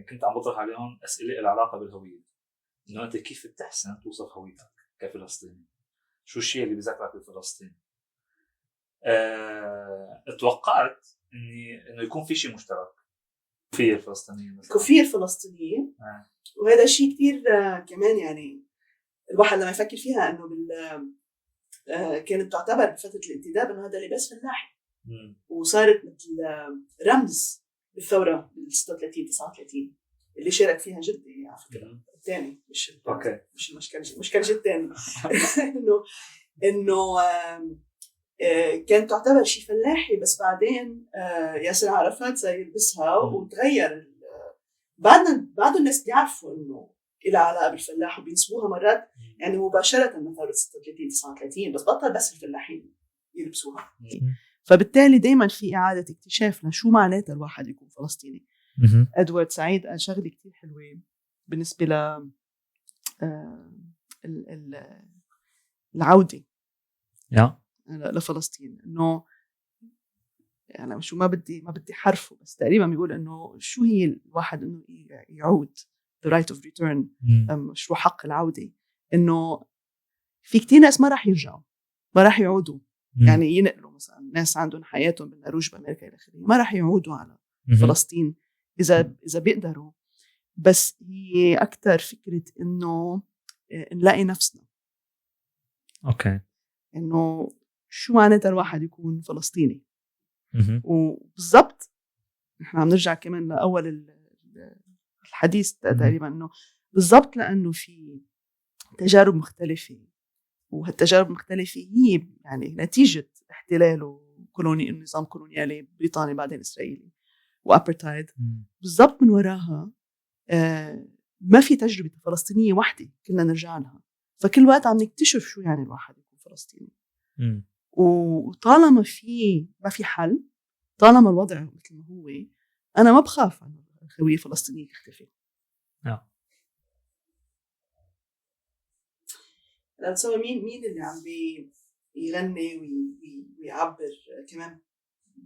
كنت عم بطرح عليهم أسئلة العلاقة بالهوية، إنه أنت كيف بتحسن توصف هويتك كفلسطيني؟ شو الشيء اللي بذكرك بفلسطين؟ اتوقعت إنه يكون في شيء مشترك في الفلسطينيين مثلا. كفير فلسطينيين. وهذا شيء كتير كمان يعني الواحد لما يفكر فيها إنه كانت تعتبر بفترة الانتداب إنه هذا لباس فلاحي، وصارت مثل رمز بالثورة بال 36-39 اللي شارك فيها جدي على فكرة الثاني، مش المشكلة الثاني إنه كانت تعتبر شيء فلاحي، بس بعدين ياسر عرفات صار يلبسها وتغير. بعد الناس بيعرفوا إنه إلى علاقة بالفلاح وبينسبوها مرات يعني مباشرة من ثورة 36-39، بس بطل بس الفلاحين يلبسوها. فبالتالي دايما في إعادة اكتشاف لشو معناته الواحد يكون فلسطيني. أدوارد سعيد قال شغلة كتير حلوة بالنسبة ل العودة لفلسطين، إنه يعني شو ما بدي حرفه، بس تقريبا بيقول إنه شو هي الواحد إنه يعود the right of return، شو حق العودة. إنه في كتير ناس ما راح يرجعوا، ما راح يعودوا، يعني ينقلوا مثلا ناس عندهم حياتهم بالنرويج بأمريكا إلى آخره، ما راح يعودوا على فلسطين إذا بيقدروا. بس هي أكتر فكرة إنه نلاقي نفسنا. إنه شو معناتها الواحد يكون فلسطيني. وبالضبط نحن عم نرجع كمان لأول الحديث تقريبا، إنه بالضبط لأنه في تجارب مختلفة، وهالتجارب المختلفة هي يعني نتيجة احتلال وكولوني النظام كولونيالي بريطاني بعدين إسرائيلي وأبرتايد. بالضبط من وراها ما في تجربة فلسطينية واحدة كنا نرجع لها، فكل وقت عم نكتشف شو يعني الواحد يكون فلسطيني. وطالما ما في حل، طالما الوضع مثل ما هو، أنا ما بخاف عن الهوية الفلسطينية تختفي. سوى مين اللي عم يغني ويعبر كمان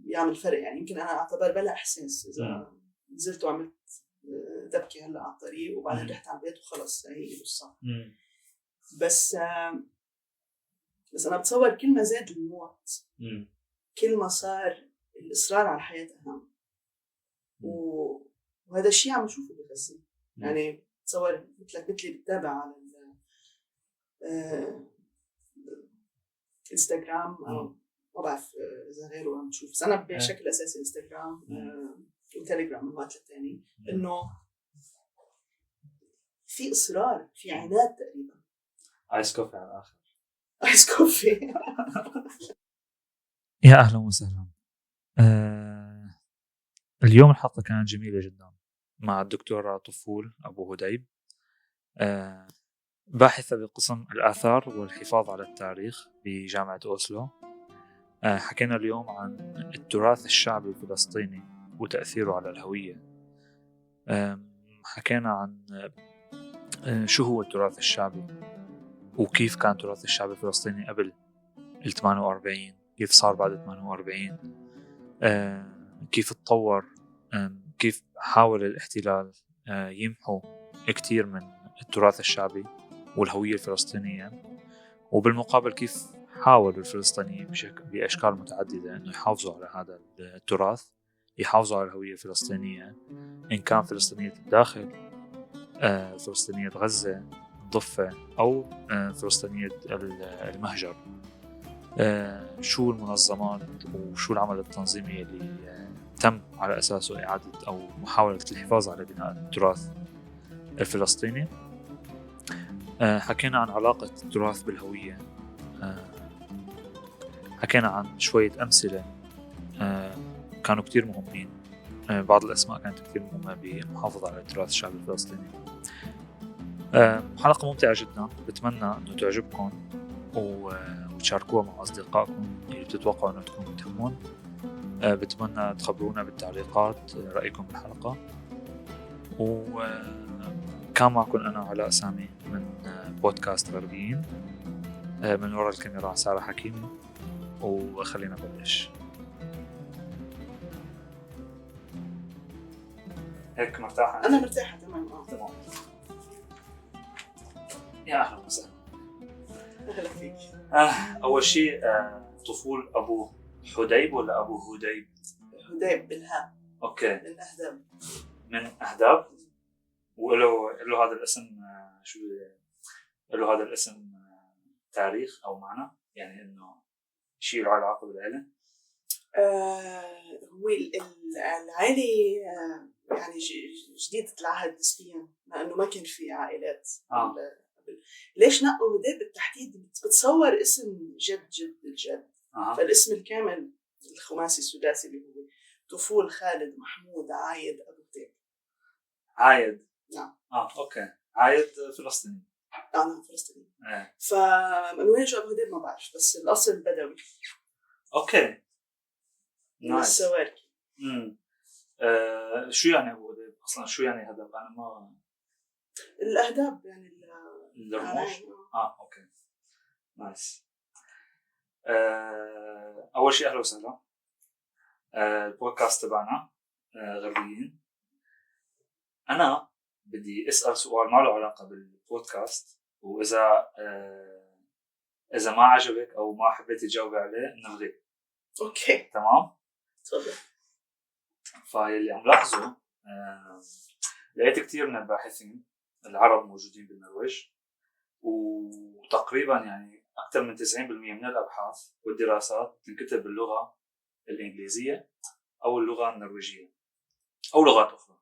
يعمل فرق. يعني يمكن أنا أعتبر بلا إحساس إذا نزلت وعملت دبكة هلا على الطريق وبعدين رحت على البيت وخلص هي قصة. بس أنا بتصور كل ما زاد الموت كل ما صار الإصرار على الحياة أهم، وهذا الشيء عم نشوفه بغزة. يعني بتصور مثلي بتتابع على انستغرام أو ما بعرف إذا غيره عم تشوف، بس أنا بشكل أساسي انستغرام وتليجرام من وقت للتاني، إنه في إصرار، في عناد تقريبا. آيس كوفي على الآخر. آيس كوفي. يا أهلا وسهلا. اليوم الحلقة كانت جميلة جدا مع الدكتورة طفول أبو هديب، باحثة بقسم الآثار والحفاظ على التاريخ بجامعة أوسلو. حكينا اليوم عن التراث الشعبي الفلسطيني وتأثيره على الهوية. حكينا عن شو هو التراث الشعبي وكيف كان التراث الشعبي الفلسطيني قبل 48، كيف صار بعد 48، كيف تطور، كيف حاول الاحتلال يمحو كتير من التراث الشعبي والهوية الفلسطينية، وبالمقابل كيف حاول الفلسطينيين بأشكال متعددة أنه يحافظوا على هذا التراث، يحافظوا على الهوية الفلسطينية، إن كان فلسطينية الداخل، فلسطينية غزة الضفة، أو فلسطينية المهجر. شو المنظمات وشو العمل التنظيمي اللي تم على أساسه إعادة أو محاولة الحفاظ على بناء التراث الفلسطيني. حكينا عن علاقة التراث بالهوية، حكينا عن شوية أمثلة كانوا كتير مهمين، بعض الأسماء كانت كتير مهمة بالمحافظة على التراث الشعبي الفلسطيني. حلقة ممتعة جدا، بتمنى أنه تعجبكم وتشاركوها مع أصدقائكم اللي بتتوقعوا أنه تكونوا تهمون. بتمنى تخبرونا بالتعليقات رأيكم بالحلقة. وكان معكم أنا علاء سامي من بودكاست غربيين، من وراء الكاميرا سارة حكيمي، وخلينا نبلش. هيك مرتاحة؟ انا مرتاحه تمام. تمام. يا اهلا وسهلا. اهلا فيك. اول شيء طفول ابو حديب ولا ابو هديب؟ هديب بالهاء. اوكي. من اهداب. من اهداب. وله هذا الاسم شو له هذا الاسم تاريخ او معنى، يعني انه شيء له علاقه بالعيله؟ هو العائله يعني جديده العهد نسبيا، لانه ما كان في عائلات. ليش نقوا هديب بالتحديد؟ بتصور اسم جد الجد. فالاسم الكامل الخماسي السداسي اللي هو طفول خالد محمود عايد ابو هديب. عايد. نعم. اوكي. عايد فلسطيني. انا فلسطيني. فمن وين جو ابو هديب ما بعرف، بس الاصل بدوي. اوكي. من السواركي. شو يعني ابو هديب اصلا؟ شو يعني هدب؟ انا ما الاهداب يعني الرموش. اوكي نايس. اول شيء اهلا وسهلا. البودكاست تبعنا غربيين. انا بدي اسال سؤال ما له علاقه بالبودكاست، واذا اذا ما عجبك او ما حبيتي تجاوبي عليه نلغيه. اوكي تمام. تفضل. فاللي عم لاحظه لقيت كثير من الباحثين العرب موجودين بالنرويج، وتقريبا يعني أكثر من 90% من الأبحاث والدراسات تنكتب باللغة الإنجليزية أو اللغة النرويجية أو لغات أخرى.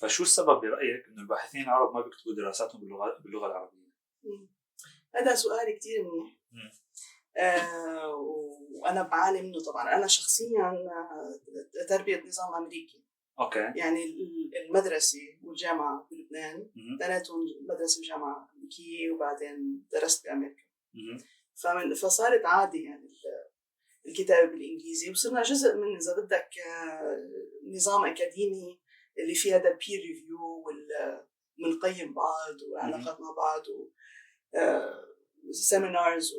فشو السبب برأيك إنه الباحثين العرب ما بيكتبوا دراساتهم باللغة العربية؟ هذا سؤال كتير منيح. وأنا بعاني منه طبعا. أنا شخصيا تربية نظام أمريكي. اوكي. يعني المدرسة والجامعة بلبنان اثنيناتهم مدرسة وجامعة أمريكية، وبعدين درست بأمريكا. فصارت عادي يعني الكتابة بالإنجليزي، وصرنا جزء من إذا بدك نظام أكاديمي اللي فيه هذا peer review ومنقيم بعض وعلاقات مع بعض وسيمينارز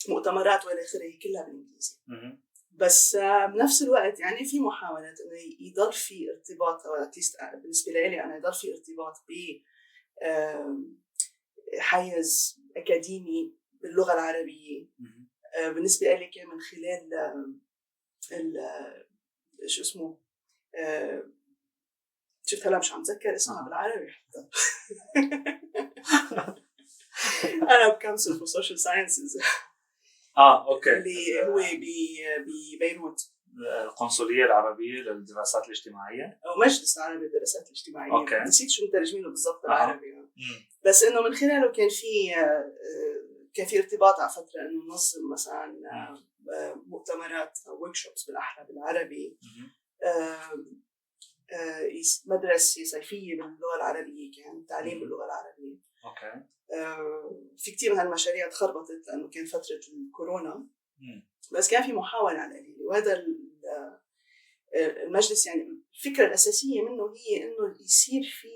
ومؤتمرات وإلى آخره كلها بالإنجليزي. بس بنفس الوقت يعني في محاولات انه يضل في ارتباط، او بالنسبه لي انا يضل في ارتباط ب حيز اكاديمي باللغه العربيه. بالنسبه لي كان من خلال شو اسمه شفت هلا مش عم اتذكر اسمها بالعربي حتى. انا بكونسل فور سوشيال ساينسز. اوكي. اللي هو ببيروت، القنصلية العربية للدراسات الاجتماعية او مجلس العربي للدراسات الاجتماعية. أوكي. نسيت شو مترجمينه بالضبط بالعربي. بس انه من خلاله كان في ارتباط على فترة انه ننظم مثلا مؤتمرات او ورك شوبس بالاحرى بالعربي. مدرسة صيفية باللغة العربية، كان تعليم باللغة العربية. اوكي. في كتير من هالمشاريع تخربطت لأنه كان فترة الكورونا. بس كان في محاولة على القليل. وهذا المجلس يعني الفكرة الأساسية منه هي إنه يصير في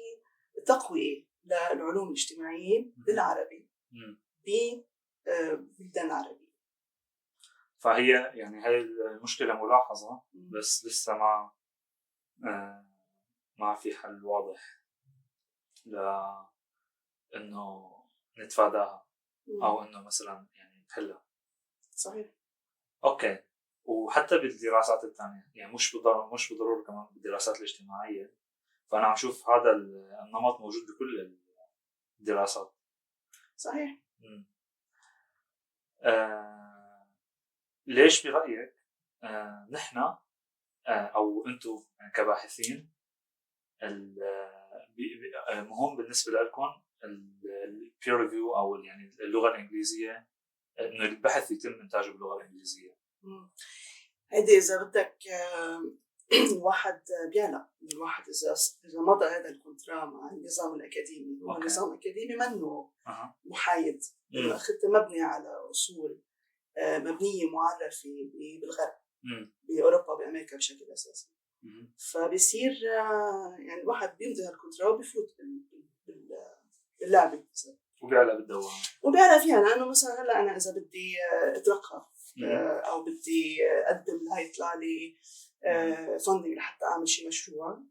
تقوية للعلوم الاجتماعية بالعربي ببلدان العربية. فهي يعني هاي المشكلة ملاحظة، بس لسه ما في حل واضح لأنه نتفاداها أو إنه مثلا يعني نحلها. صحيح. أوكي. وحتى بالدراسات الثانية يعني مش بالضرورة كمان بالدراسات الاجتماعية، فأنا عم شوف هذا النمط موجود بكل الدراسات. صحيح. ليش برأيك نحن أو أنتم كباحثين مهم بالنسبة لكم البير ريفيو أو يعني اللغة الإنجليزية، إنه البحث يتم إنتاجه باللغة الإنجليزية؟ هيدي إذا بدك الواحد بيعلق الواحد إذا مضى هذا الكونترا مع النظام الأكاديمي. هو النظام الأكاديمي منه محايد، أخذته مبني على أصول مبنية معرفة بالغرب، بأوروبا بأمريكا بشكل أساسي. فبيصير يعني الواحد بيمضي هالكونترا وبيفوت باللعبة وبيعلق بالدوام وبيعلق فيها. لأنه مثلا هلا أنا إذا بدي أترقى أو بدي أقدم هاي يطلع لي فاندنج لحتى أعمل شيء مشروع،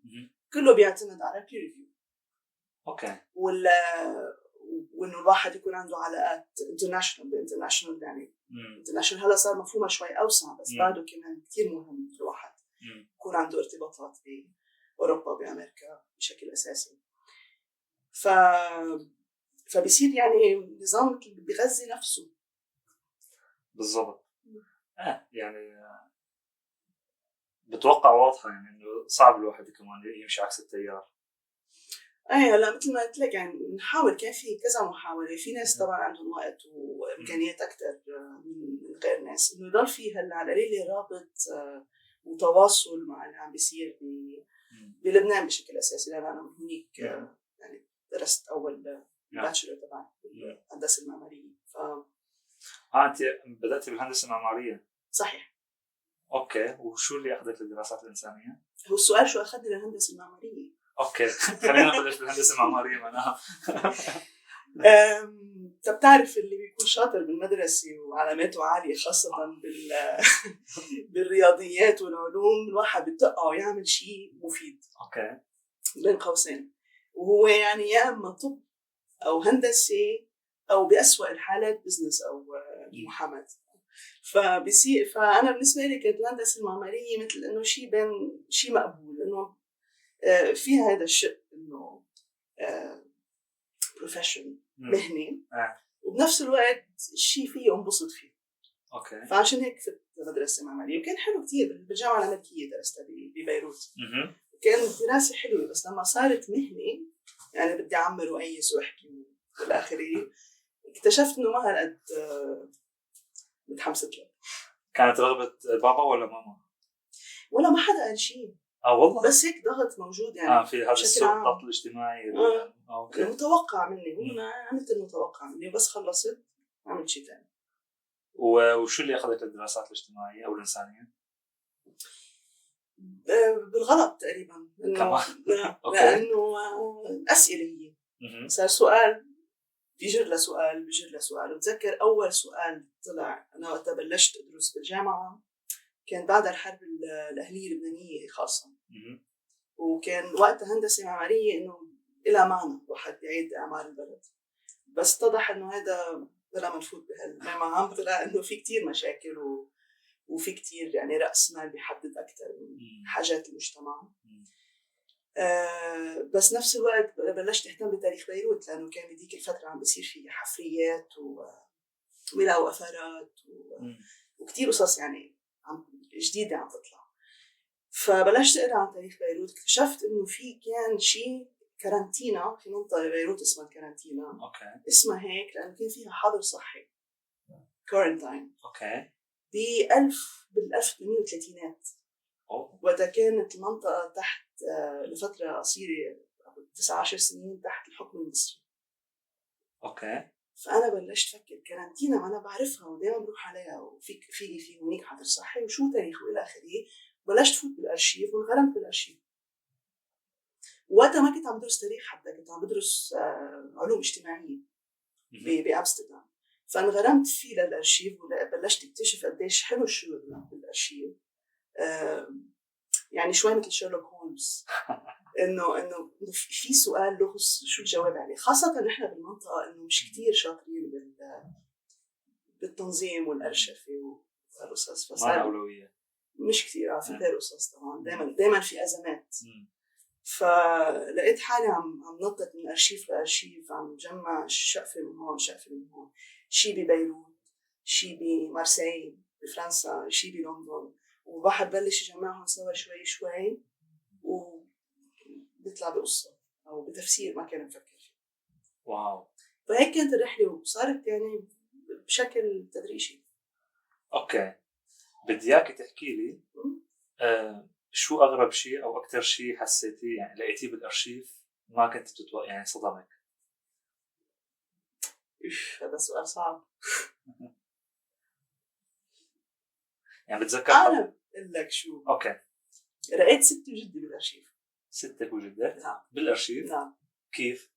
كله بيعتمد على peer review. اوكي. وانه الواحد يكون عنده علاقات international يعني international هلا صار مفهومها شوي اوسع، بس بعده كمان كتير مهم الواحد يكون عنده ارتباطات باوروبا بامريكا بشكل اساسي. فبيصير يعني نظام بيغذي نفسه. بالضبط. يعني بتوقع واضحه يعني انه صعب الواحد كمان يمشي عكس التيار. هلا مثل ما قلت لك يعني نحاول، كان في كذا محاوله، في ناس طبعا عندهم وقت وامكانيات اكثر من غير ناس، انه يضل في هلا على القليله رابط وتواصل مع اللي عم بيصير بلبنان بشكل اساسي، لان انا من هنيك يعني درست اول باتشلر تبعي بالهندسه المعماريه. انت بداتي بالهندسه المعماريه؟ صحيح. اوكي، وشو اللي اخذك للدراسات الانسانيه؟ هو السؤال شو اخذني للهندسه المعماريه؟ اوكي خلينا نبلش بالهندسه المعماريه معناها. انت بتعرف اللي بيكون شاطر بالمدرسه وعلاماته عاليه خاصه بالرياضيات والعلوم، الواحد بتقعه يعمل شيء مفيد. اوكي. بين قوسين، وهو يعني يا اما طب او هندسه او بأسوأ الحالات بزنس او محاماه. فانا بالنسبه لي كانت الهندسه المعماريه مثل انه شيء بين شيء مقبول، انه فيها هذا الشيء انه بروفيشن مهني، وبنفس الوقت شيء فيه انبسط فيه. اوكي. فعشان هيك في مدرسه معماريه، وكان حلو كتير بالجامعه الامريكيه درستها ببيروت. كانت دراسه حلوه، بس لما صارت مهنه يعني بدي اعمر وايس واحكي والاخري، اكتشفت انه ما هالقد متحمست له. كانت رغبه بابا ولا ماما؟ ولا ما حدا قال شيء. والله بس هيك ضغط موجود يعني. في هذا الضغط الاجتماعي. اوكي. المتوقع مني، هو عملت المتوقع مني، بس خلصت عملت شيء ثاني. وشو اللي اخذك للدراسات الاجتماعيه او الانسانيه؟ بالغلط تقريبا، لانه اسئله هي صار سؤال بيجر لسؤال. وتذكر اول سؤال طلع انا وقت بلشت ادرس بالجامعه كان بعد الحرب الاهليه اللبنانيه خاصه، وكان وقتها هندسه معماريه انه إلى معنى واحد يعيد اعمار البلد، بس اتضح انه هذا بلا ما نفوت بهالمعام، طلع انه في كتير مشاكل وفي كتير يعني رأس مال بيحدد أكتر من حاجات المجتمع. بس نفس الوقت بلشت أهتم بتاريخ بيروت، لأنه كان بديك الفترة عم بيصير فيه حفريات وملا وأثارات وكتير قصص يعني جديدة عم تطلع. فبلشت أقرأ عن تاريخ بيروت، اكتشفت إنه كان شيء كارانتينا في منطقة بيروت اسمها الكارانتينا. اسمها هيك لأنه كان فيها حظر صحي، كورنتاين. بال1830 وقتها كانت المنطقة تحت لفترة قصيرة 19 سنين تحت الحكم المصري. فأنا بلشت أفكر كارانتينا، ما أنا بعرفها ودائما بروح عليها، وفي هونيك حظر صحي وشو تاريخ وإلى آخره. بلشت فوت بالأرشيف وانغرمت بالأرشيف. وقتها ما كنت عم بدرس تاريخ، حتى كنت عم بدرس علوم اجتماعية بأمستردام. فانغرمت فيه للأرشيف وبلشت اكتشف قديش حلو الشغل بالأرشيف. يعني شوي مثل شيرلوك هولمز، إنه في سؤال له شو الجواب عليه، خاصة نحن بالمنطقة إنه مش كتير شاطرين بالتنظيم والأرشفة والقصص، فصار أولوية مش كتير في غير قصص طبعا. دائما في أزمات. فلقيت حالي عم نطت من أرشيف لأرشيف، عم جمع شقفة من هون شقفة من هون، شي ببيروت، شي بمارسيل بفرنسا، شي بلندن، وواحد بلش يجمعهم سوا شوي شوي وبيطلع بقصة أو بتفسير ما كان مفكر فيه. واو. فهيك كانت الرحلة، وصارت يعني بشكل تدريجي. أوكي، بدي إياك تحكي لي شو أغرب شيء أو أكتر شيء حسيتيه يعني لقيتيه بالأرشيف ما كنت تتوقع يعني صدمك؟ هذا سؤال صعب. يعني بتذكر أنا بقول لك شو. أوكي. لقيت ستي وجدي بالأرشيف. ستك وجدك؟ نعم. بالأرشيف؟ نعم. كيف؟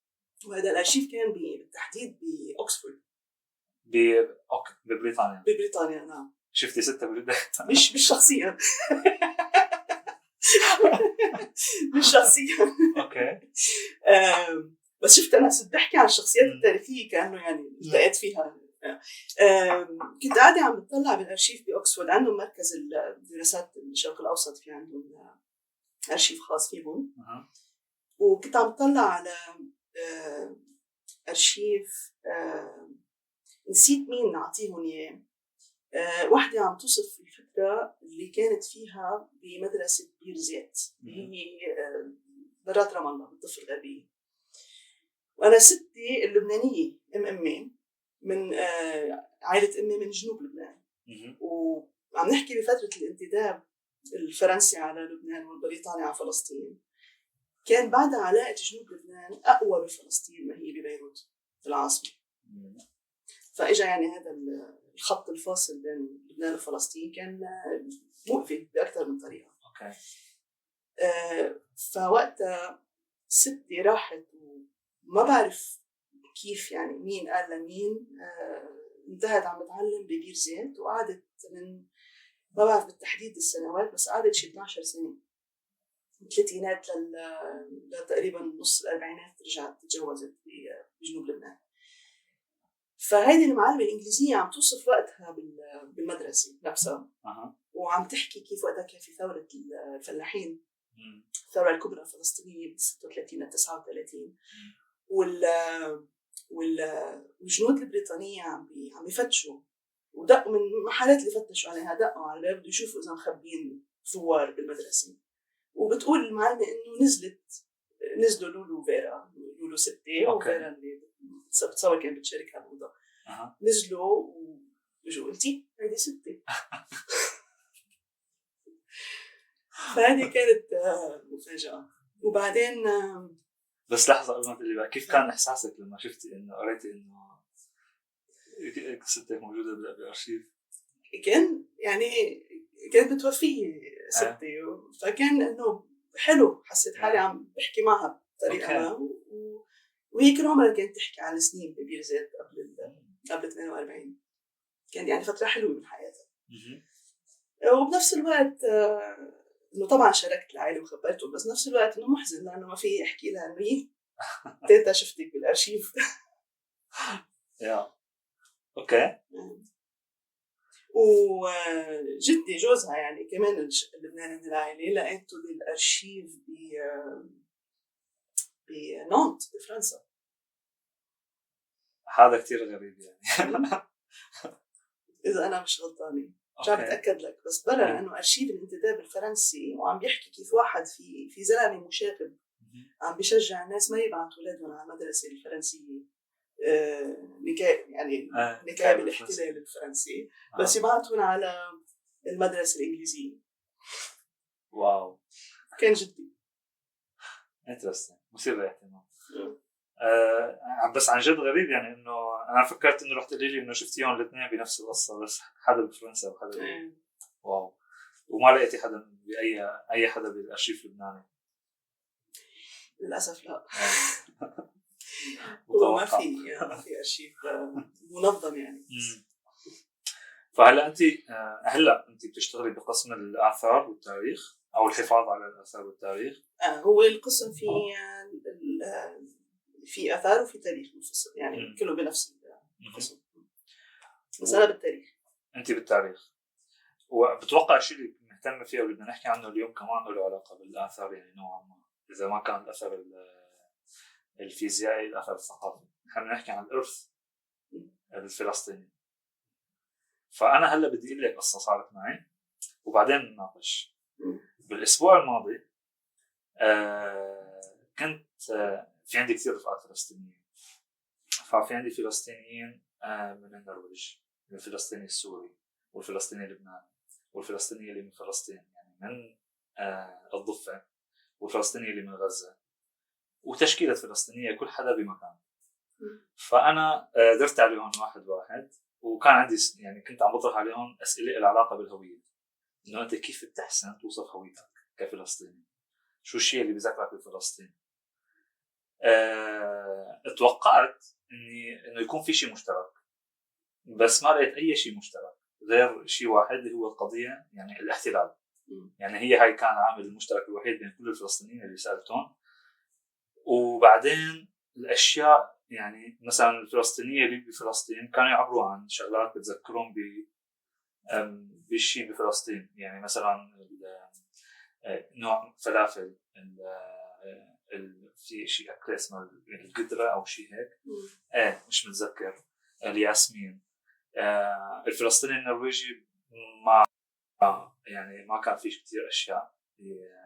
وهذا الأرشيف كان بالتحديد بأكسفورد. ببريطانيا. ببريطانيا نعم. شفتي ستك وجدك؟ مش شخصيا. مش شخصيا. اوكي. بس شفت أنا صرت بحكي عن الشخصيات التاريخية كأنه يعني التقيت فيها. كنت قاعدة عم بتطلع بالأرشيف بأكسفورد، عندهم مركز الدراسات الشرق الأوسط، في عندهم أرشيف خاص فيهم. وكنت عم بتطلع على أرشيف، نسيت مين نعطيهم إياه. واحدة عم توصف الفترة اللي كانت فيها بمدرسة بير زيت اللي هي برات رام الله بالضفة الغربية. وأنا ستي اللبنانية أمي من عائلة أمي من جنوب لبنان، وعم نحكي بفترة الانتداب الفرنسي على لبنان والبريطاني على فلسطين. كان بعدها علاقة جنوب لبنان أقوى بفلسطين ما هي ببيروت العاصمة. فإجا يعني هذا الخط الفاصل بين لبنان وفلسطين كان مؤذي بأكثر من طريقة. فوقتها ستي راحت وما بعرف كيف يعني مين قال لمين، انتهت عم بتعلم ببير زيت، وقعدت من ما بعرف بالتحديد السنوات، بس قعدت شي 12 سنة، الثلاثينات تقريبا نص الأربعينات رجعت تجوزت بجنوب لبنان. فهيدي المعلمة الإنجليزية عم توصف وقتها بالمدرسة نفسها، وعم تحكي كيف وقتها كان في ثورة الفلاحين، الثورة الكبرى الفلسطينية ب 36 ل 39، والجنود البريطانية عم يفتشوا، ودقوا من محلات اللي فتشوا عليها، دقوا على الباب بده يشوفوا إذا مخبين ثوار بالمدرسة. وبتقول المعلمة إنه نزلوا لولو ستي وفيرا اللي بتصور كان بتشارك هالأوضة، نزلوا وجوا قلتي هيدي ستي. فهذه كانت مفاجأة. وبعدين بس لحظة قبل ما تقولي بقى، كيف كان إحساسك لما شفتي إنه قريتي إنه ستك موجودة بالأرشيف؟ كان يعني كانت متوفية ستي، فكان إنه حلو، حسيت حالي عم بحكي معها بطريقة ما، وهي كل عمرها كانت تحكي عن سنين ببير زيت قبل 48. كان يعني فترة حلوة من حياتها. وبنفس الوقت إنه طبعا شاركت العائلة وخبرتهم، بس نفس الوقت إنه محزن لأنه ما في أحكي لها إنه تيتا شفتك بالأرشيف. أوكي. وجدي جوزها يعني كمان اللبناني من العائلة لقيته بالأرشيف بنانت بفرنسا. هذا كتير غريب يعني. إذا أنا مش غلطانة مش عم بتأكد لك، بس برا إنه أرشيف الانتداب الفرنسي، وعم بيحكي كيف واحد في زلمة مشاغب عم بيشجع الناس ما يبعثوا أولادهم على المدرسة الفرنسية، نكاية بالاحتلال الفرنسي، بس يبعثون على المدرسة الإنجليزية. واو، كان جدي انترستين، مثير اهتمام. بس عن جد غريب يعني، انه انا فكرت انه رح تقولي لي انه شفتيهم الاثنين بنفس القصه، بس حدا بفرنسا وحدا واو. وما لقيتي حدا اي حدا بالارشيف اللبناني؟ للاسف لا. هو ما في ارشيف منظم يعني. فهلا انت بتشتغلي بقسم الاثار والتاريخ او الحفاظ على الاثار والتاريخ؟ هو القسم في اثار وفي تاريخ منفصل يعني، كله بنفس القسم. بس انا بالتاريخ. انت بالتاريخ. وبتوقع الشيء اللي مهتم فيه واللي بدنا نحكي عنه اليوم كمان له علاقه بالاثار يعني نوعا ما، اذا ما كان الاثر الفيزيائي، الاثر الثقافي. نحن نحكي عن الارث الفلسطيني. فانا هلا بدي اقول لك قصه صارت معي وبعدين نناقش. بالاسبوع الماضي كنت في عندي كثير رفقات فلسطينيين. ففي عندي فلسطينيين من النرويج، من الفلسطيني السوري والفلسطيني اللبناني والفلسطيني اللي من فلسطين يعني من الضفة، والفلسطيني اللي من غزة، وتشكيلة فلسطينية كل حدا بمكان. فأنا درت عليهم واحد واحد، وكان عندي يعني كنت عم بطرح عليهم أسئلة العلاقة بالهوية، إنه أنت كيف بتحسن توصف هويتك كفلسطيني؟ شو الشيء اللي بذكرك بفلسطين؟ اتوقعت إنه يكون في شيء مشترك، بس ما لقيت أي شيء مشترك غير شيء واحد اللي هو القضية يعني الاحتلال. يعني هي هاي كان عامل المشترك الوحيد بين كل الفلسطينيين اللي سالتهم. وبعدين الاشياء يعني مثلا الفلسطينيه اللي بفلسطين كانوا يعبروا عن شغلات بتذكرهم بشيء بفلسطين، يعني مثلا نوع فلافل، في شيء اكل اسمه القدره او شيء هيك، مش متذكر، الياسمين. الفلسطيني النرويجي ما يعني ما كان فيش كتير اشياء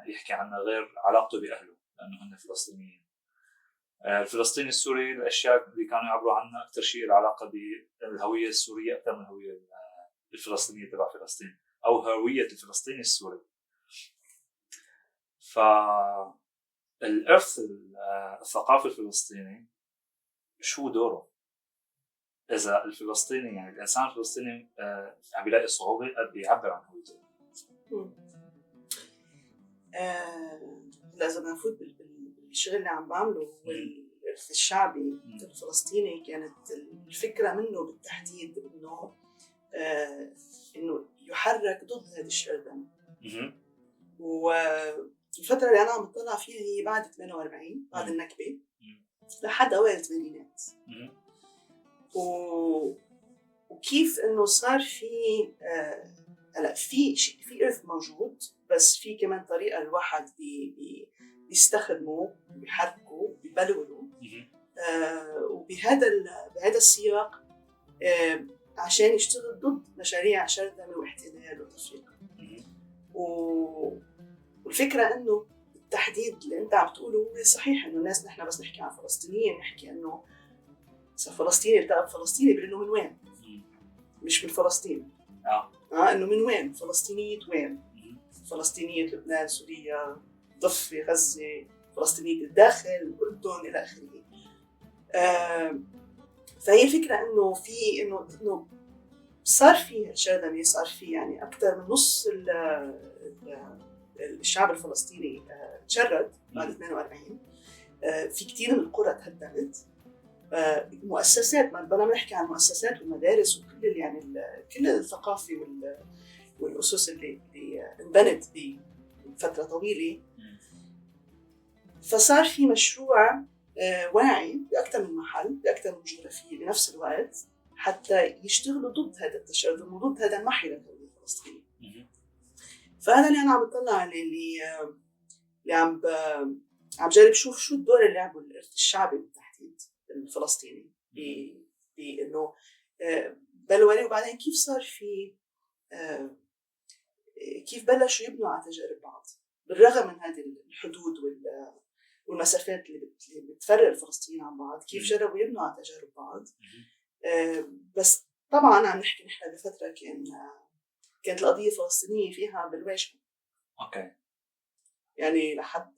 يحكي عنها غير علاقته باهله لانه هن فلسطينيين. الفلسطيني السوري الاشياء اللي كانوا يعبروا عنها اكثر شيء العلاقه بالهويه السوريه اكثر من الهويه الفلسطينيه تبع فلسطين او هويه الفلسطيني السوري. فالارث الثقافي الفلسطيني شو دوره؟ اذا الفلسطيني يعني الانسان الفلسطيني عم بيلاقي صعوبه بيعبر عن هويته. لازم نفوت بالشغل اللي عم بعمله والإرث الشعبي الفلسطيني. كانت الفكرة منه بالتحديد إنه يحرك ضد هذه الشرذمة. والفترة اللي أنا عم بطلع فيها هي بعد 48 بعد النكبة لحد أوائل الثمانينات. وكيف إنه صار في هلا في إرث موجود، بس في كمان طريقة الواحد بيستخدمه بيحركه بيبلوره وبهذا السياق عشان يشتغل ضد مشاريع شرذمة واحتلال وتفريق. والفكرة إنه التحديد اللي أنت عم تقوله هو صحيح، إنه الناس نحن بس نحكي عن فلسطينيين نحكي إنه فلسطيني التقى فلسطيني بيقولوا من وين؟ مش من فلسطين. إنه من وين؟ فلسطينية وين؟ فلسطينية لبنان، سوريا، ضفة، غزة، فلسطينية الداخل، الأردن إلى آخره. فهي الفكرة إنه في إنه صار في الشرذمة، صار في يعني أكثر من نص الشعب الفلسطيني تشرد بعد 48. في كتير من القرى تهدمت. مؤسسات، ما بدنا نحكي عن مؤسسات ومدارس وكل يعني كل الثقافة والأسس اللي انبنت بفترة طويلة. فصار في مشروع واعي بأكثر من محل بأكثر من جغرافية بنفس الوقت حتى يشتغلوا ضد هذا التشرذم وضد هذا المحي للهوية الفلسطينية. فهذا اللي أنا عم بطلع عليه، اللي عم جرب شو الدور اللي لعبه الإرث الشعبي بالتحديد الفلسطيني بإنه بلوري، وبعدين كيف صار في كيف بلشوا يبنوا على تجارب بعض بالرغم من هذه الحدود والمسافات اللي بتفرق الفلسطينيين عن بعض. كيف جربوا يبنوا على تجارب بعض. بس طبعا عم نحكي نحن بفترة كانت القضية الفلسطينية فيها بالواجهة. يعني لحد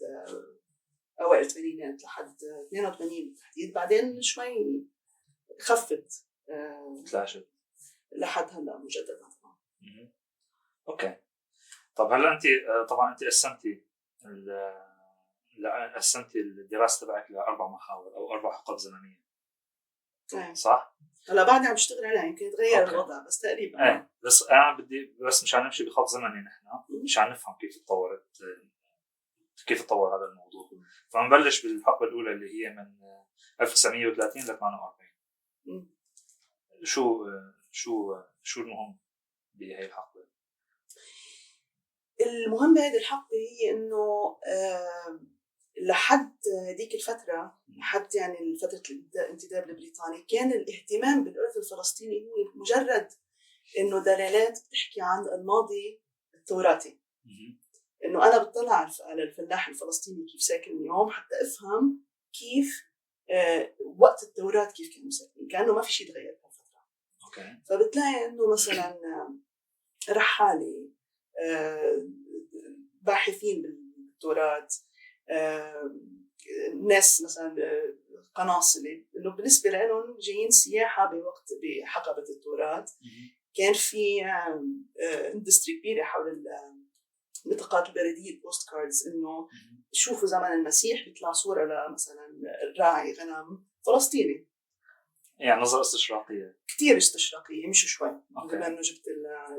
أوائل الثمانينات لحد 82 بالتحديد، بعدين شوي خفت تلاشت لحد هلا مجددا. اوكي. طب هلا انت طبعا انت قسمتي الدراسه تبعك ل4 محاور او 4 حقب زمنيه. صح؟ هلا بعدني عم بشتغل عليها، يمكن يتغير الوضع بس تقريبا. بس انا بدي بس مشان نمشي بخط زمني نحن مشان نفهم كيف تطور هذا الموضوع. فنبلش بالحقبه الاولى اللي هي من 1930 ل 48. شو المهم بهي الحقبه؟ المهم بهذه الحقبه هي انه لحد هذيك الفتره، لحد يعني فتره الانتداب البريطاني، كان الاهتمام بالإرث الفلسطيني هو مجرد انه دلالات بتحكي عن الماضي التراثي. انه انا بطلع على الفلاح الفلسطيني كيف ساكن اليوم حتى افهم كيف وقت التوراة كيف كانوا ساكنين، كانه ما في شيء تغير بهالفتره. فبتلاقي انه مثلا رحاله، باحثين بالتوراة، ناس مثلا قناصلة، انه بالنسبه لهم جايين سياحه بحقبه التوراة. كان في اندستري كبيره حول البطاقات البريديه البوست كاردز، انه شوفوا زمن المسيح بيطلع صوره لمثلا راعي غنم فلسطيني. يعني نظرة استشراقيه، كثير استشراقيه، مش شوي بما انه جبت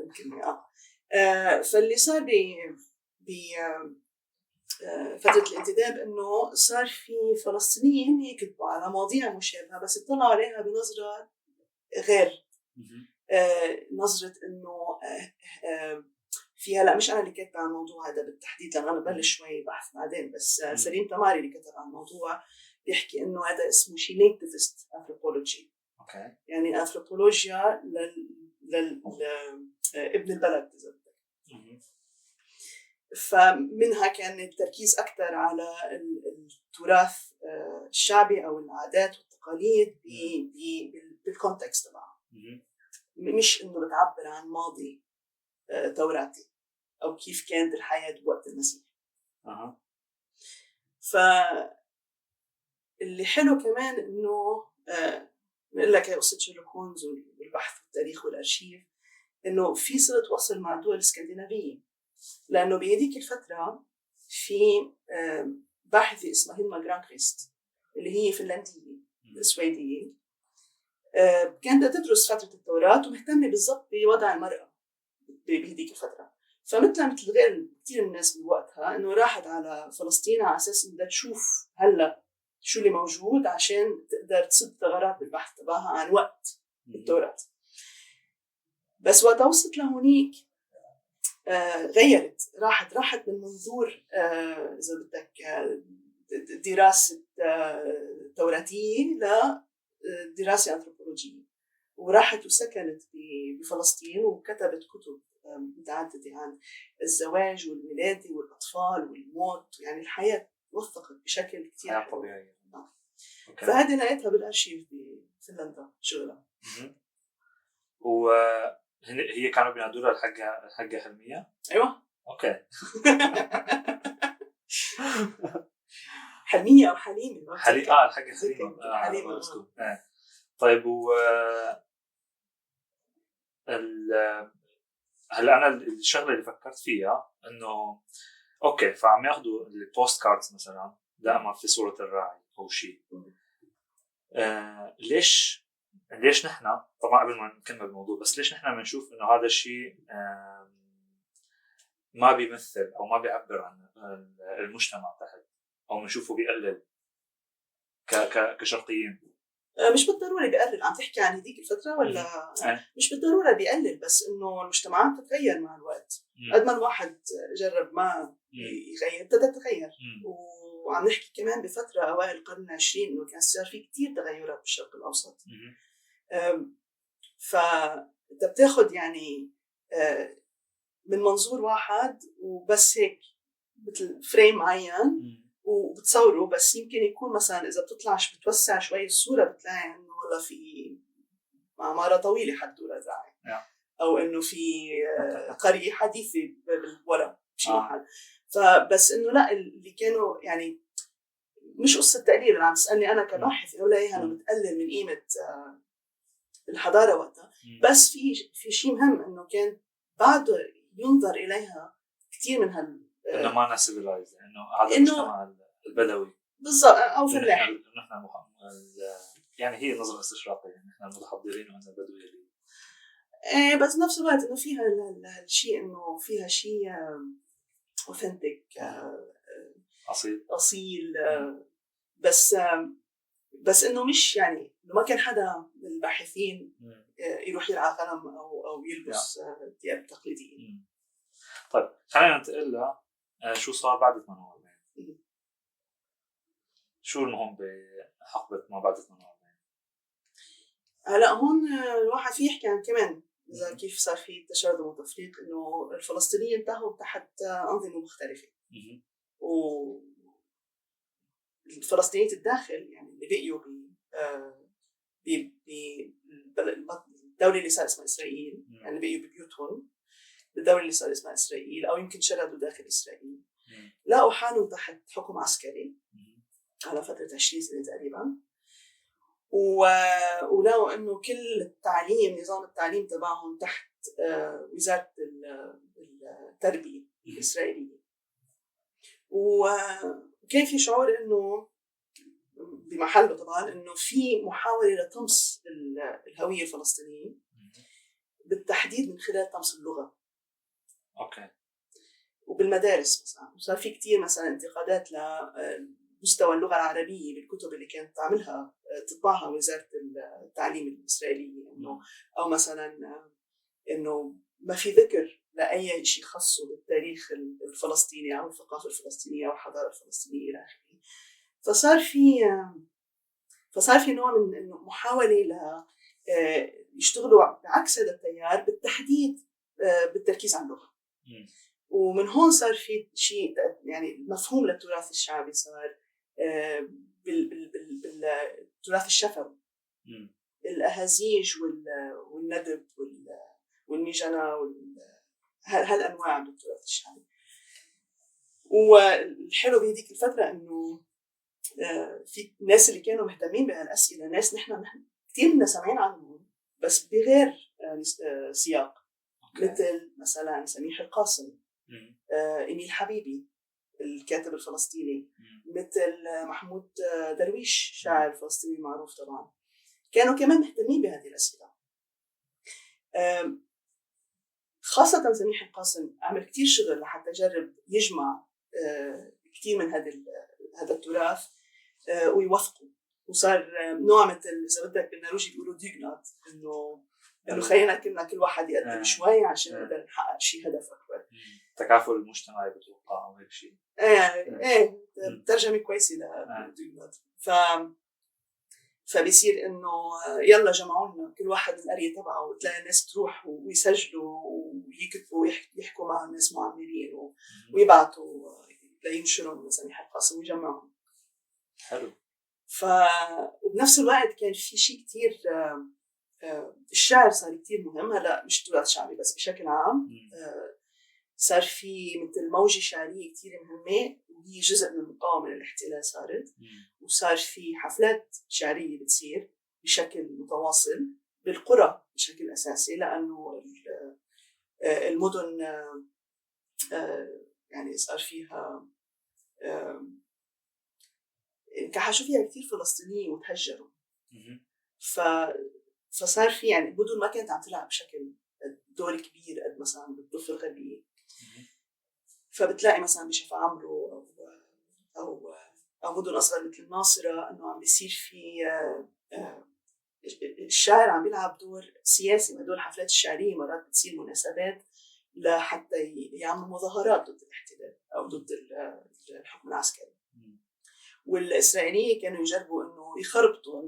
الكلمه. فاللي صار فترة الانتداب إنه صار في فلسطينيين يكتبوا على مواضيع مشابهة بس يطلعوا عليها بنظرة غير نظرة إنه فيها. لا مش أنا اللي كاتبة عن الموضوع هذا بالتحديد لأن أنا بلش شوي بحث بعدين، بس سليم تماري اللي كتب عن الموضوع بيحكي إنه هذا اسمه شيء nativist anthropology. يعني الأنثروبولوجيا ابن البلد إذا بدك. فمنها كان التركيز أكثر على التراث الشعبي أو العادات والتقاليد بالكونتكست تبعها، مش إنه بتعبر عن ماضي توراتي أو كيف كانت الحياة بوقت المسيح. فاللي حلو كمان إنه نقول لك قصة شيرلوك هولمز والبحث والتاريخ والأرشيف، إنه في صلة وصل مع الدول الإسكندنافية، لأنه بهذيك الفترة في باحثة اسمها هيلما جرانكريست اللي هي فنلندية سويدية، كانت تدرس فترة التوراة ومهتمة بالضبط بوضع المرأة بهذيك الفترة. فمثل غير كثير من الناس بوقتها إنه راحت على فلسطين على أساس إنها تشوف هلا شو اللي موجود عشان تقدر تسد ثغرات بالبحث تبعها عن وقت التوراة. بس وقت وصلت لهونيك غيرت، راحت من منظور إذا بدك دراسة توراتية لدراسة أنثروبولوجية، وراحت وسكنت بفلسطين وكتبت كتب متعددة عن الزواج والولادة والأطفال والموت، يعني الحياة وثقت بشكل كتير طبيعي. فهذه لقيتها بالأرشيف بفنلندا شغلها. هي كانوا بينادوا لها الحاجة حلمية. أيوة. أوكي. حلمية أو حليمة. الحاجة حليمة. طيب هلا أنا الشغلة اللي فكرت فيها إنه أوكي فعم ياخدوا البوست كاردز مثلا دائما في صورة الراعي أو شيء. ليش نحن طبعا قبل ما نكمل الموضوع بس ليش نحن بنشوف إنه هذا الشيء ما بيمثل أو ما بيعبر عن المجتمع تحت أو بنشوفه بيقلل كشرقيين؟ مش بالضرورة بيقلل. عم تحكي عن هذيك الفترة ولا مش بالضرورة بيقلل، بس إنه المجتمعات تتغير مع الوقت. قد ما الواحد جرب ما يغير ابتدت تتغير. وعم نحكي كمان بفترة أوائل القرن العشرين إنه كان صار في كتير تغيرات بالشرق الأوسط. فأنت بتاخد يعني من منظور واحد وبس هيك مثل فريم معين وبتصوره، بس يمكن يكون مثلا إذا بتوسع شوي الصورة بتلاقي إنه والله في عمارة طويلة حد ولا داعي أو إنه في قرية حديثة بالورا بشي محل. فبس إنه لا اللي كانوا يعني مش قصة تقليل. أنا عم تسألني أنا كباحث أقول لها أنا متقلل من قيمة الحضارة وقتها، بس في شيء مهم إنه كان بعده ينظر إليها كتير من إنه ما ناسبلايز إنه هذا المجتمع البدوي بالضبط أو فلاحي. نحن يعني هي نظرة استشراقية يعني نحن المتحضرين وأنا البدوي بس نفس الوقت إنه فيها الشيء إنه فيها شيء أوثنتيك أصيل بس إنه مش يعني ما كان حدا من الباحثين يروح يرعى غنم أو يلبس ثياب تقليدية. طيب خلينا ننتقل لها شو صار بعد 48. شو المهم بحقبة ما بعد 48؟ هلا هون الواحد فيه يحكي عن كمان إذا كيف صار في تشرذم وتفريق، إنه الفلسطينيين انتهوا تحت أنظمة مختلفة والفلسطينيين الداخل يعني اللي بقيوا بالدولة اللي صار اسمها إسرائيل، يعني اللي بقيوا ببيوتهم بالدولة اللي صار اسمها إسرائيل أو يمكن شردوا داخل إسرائيل، لقوا حالهم تحت حكم عسكري على فترة 20 سنة تقريبا. ولقوا إنه كل التعليم نظام التعليم تبعهم تحت وزارة التربية الإسرائيلية. وكان في شعور إنه بمحله طبعا إنه في محاولة لطمس الهوية الفلسطينية بالتحديد من خلال طمس اللغة. اوكي. وبالمدارس مثلا وصار في كتير مثلا انتقادات لمستوى اللغة العربية بالكتب اللي كانت تعملها تطبعها وزارة التعليم الإسرائيلية، إنه أو مثلا إنه ما في ذكر لأي شيء خاصه بالتاريخ الفلسطيني أو الثقافة الفلسطينية أو الحضارة الفلسطينية إلى آخره. فصار في نوع من إنه محاولة يشتغلوا بعكس هذا التيار بالتحديد بالتركيز على اللغة. ومن هون صار في شيء يعني مفهوم للتراث الشعبي صار بالتراث الشفوي، الأهازيج والندب والميجنة هالأنواع من التراث الشعبي. والحلو بهذيك الفترة إنه في ناس اللي كانوا مهتمين بهالأسئلة، ناس نحن كتير منا سامعين عنهم بس بغير سياق، مثل مثلا سميح القاسم، إيميل حبيبي الكاتب الفلسطيني، مثل محمود درويش شاعر فلسطيني معروف طبعا، كانوا كمان مهتمين بهذه الأسئلة. خاصة سميح القاسم عمل كتير شغل لحتى يجرب يجمع كتير من هذا التراث ويوثقه، وصار نوع مثل إذا بدك بالنرويجي بيقولوا ديغنات، إنه خلينا كل واحد يقدم شوي عشان نقدر نحقق شيء هدف أكبر. تكافل المجتمعي بتوقع أو هيك شيء. إيه ترجمة كويسة لديغنات. فبيصير إنه يلا جمعوا لنا كل واحد من القرية تبعه، وتلاقي الناس تروح ويسجلوا ويكتبوا ويحكوا مع الناس معمرين ويبعتوا لينشروا مساميح القاسم ويجمعهم. حلو. وبنفس الوقت كان في شيء كتير الشعر صار كتير مهم. هلا مش تراث شعبي بس بشكل عام صار في مثل موجة شعرية كتير مهمة، وهي جزء من المقاومة للاحتلال صارت. وصار في حفلات شعرية بتصير بشكل متواصل بالقرى بشكل أساسي، لأنه المدن يعني صار فيها كحشوا فيها كتير فلسطينيين وتهجروا. فصار في يعني المدن ما كانت عم تلعب بشكل دور كبير قد مثلا بالضفة الغربية. فبتلاقي مثلا بشفا عمرو أو مدن أصغر مثل الناصرة إنه عم بيصير في الشاعر عم بيلعب دور سياسي. هدول الحفلات الشعرية مرات بتصير مناسبات لحتى يعملوا مظاهرات ضد الاحتلال أو ضد الحكم العسكري. والإسرائيليين كانوا يجربوا إنه يخربطوا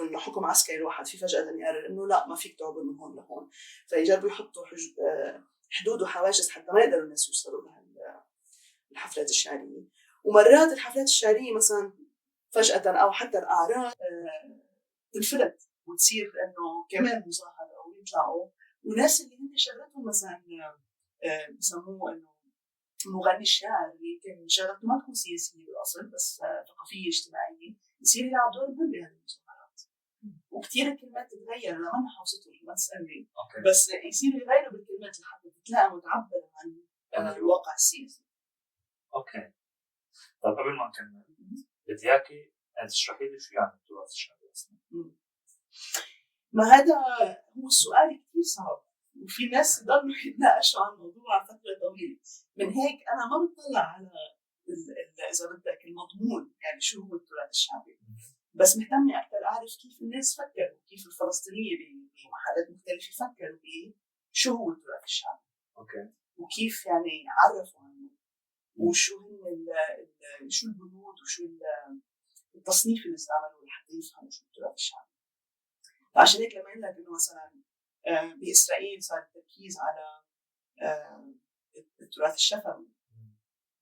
إنه حكم عسكري واحد في فجأة يقرر إنه لا ما فيك تعبر من هون لهون، فيجربوا يحطوا حدود وحواجز حتى ما يقدروا الناس يوصلوا لها الحفلات الشعرية. ومرات الحفلات الشعرية مثلا فجأة أو حتى الأعراض تنفلت وتصير إنه كمان مظاهرة أو يطلعوا وناس اللي هم شغلتهم مثلا بسموه إنه مغني الشاعر اللي كان شغلته ما تكون سياسية بالأصل بس ثقافية اجتماعية، يصير يلعب دور مهم بهذه المظاهرات. وكتير الكلمات تتغير، أنا ما حافظتهم ما تسألني بس يصير يغيروا بالكلمات لحتى تتلاقى وتعبر عن الواقع السياسي. اوكي. طيب قبل ما نكمل بدي اياكي تشرحي لي شو يعني التراث الشعبي اصلا. ما هذا هو السؤال كثير صعب، وفي ناس ضلوا يتناقشوا عن الموضوع فترة طويلة. من هيك أنا ما بطلع على إذا بدك المضمون يعني شو هو التراث الشعبي، بس مهتمة أكثر أعرف كيف الناس فكروا، كيف الفلسطينية بمحلات مختلفة فكروا شو هو التراث الشعبي. اوكي. وكيف يعني عرفوا عنه وشو هن شو البنود وشو التصنيف اللي استعملوه لحتى يفهموا شو التراث الشعبي. عشان هيك لما قلنا إنه مثلا بإسرائيل صار التركيز على التراث الشفوي.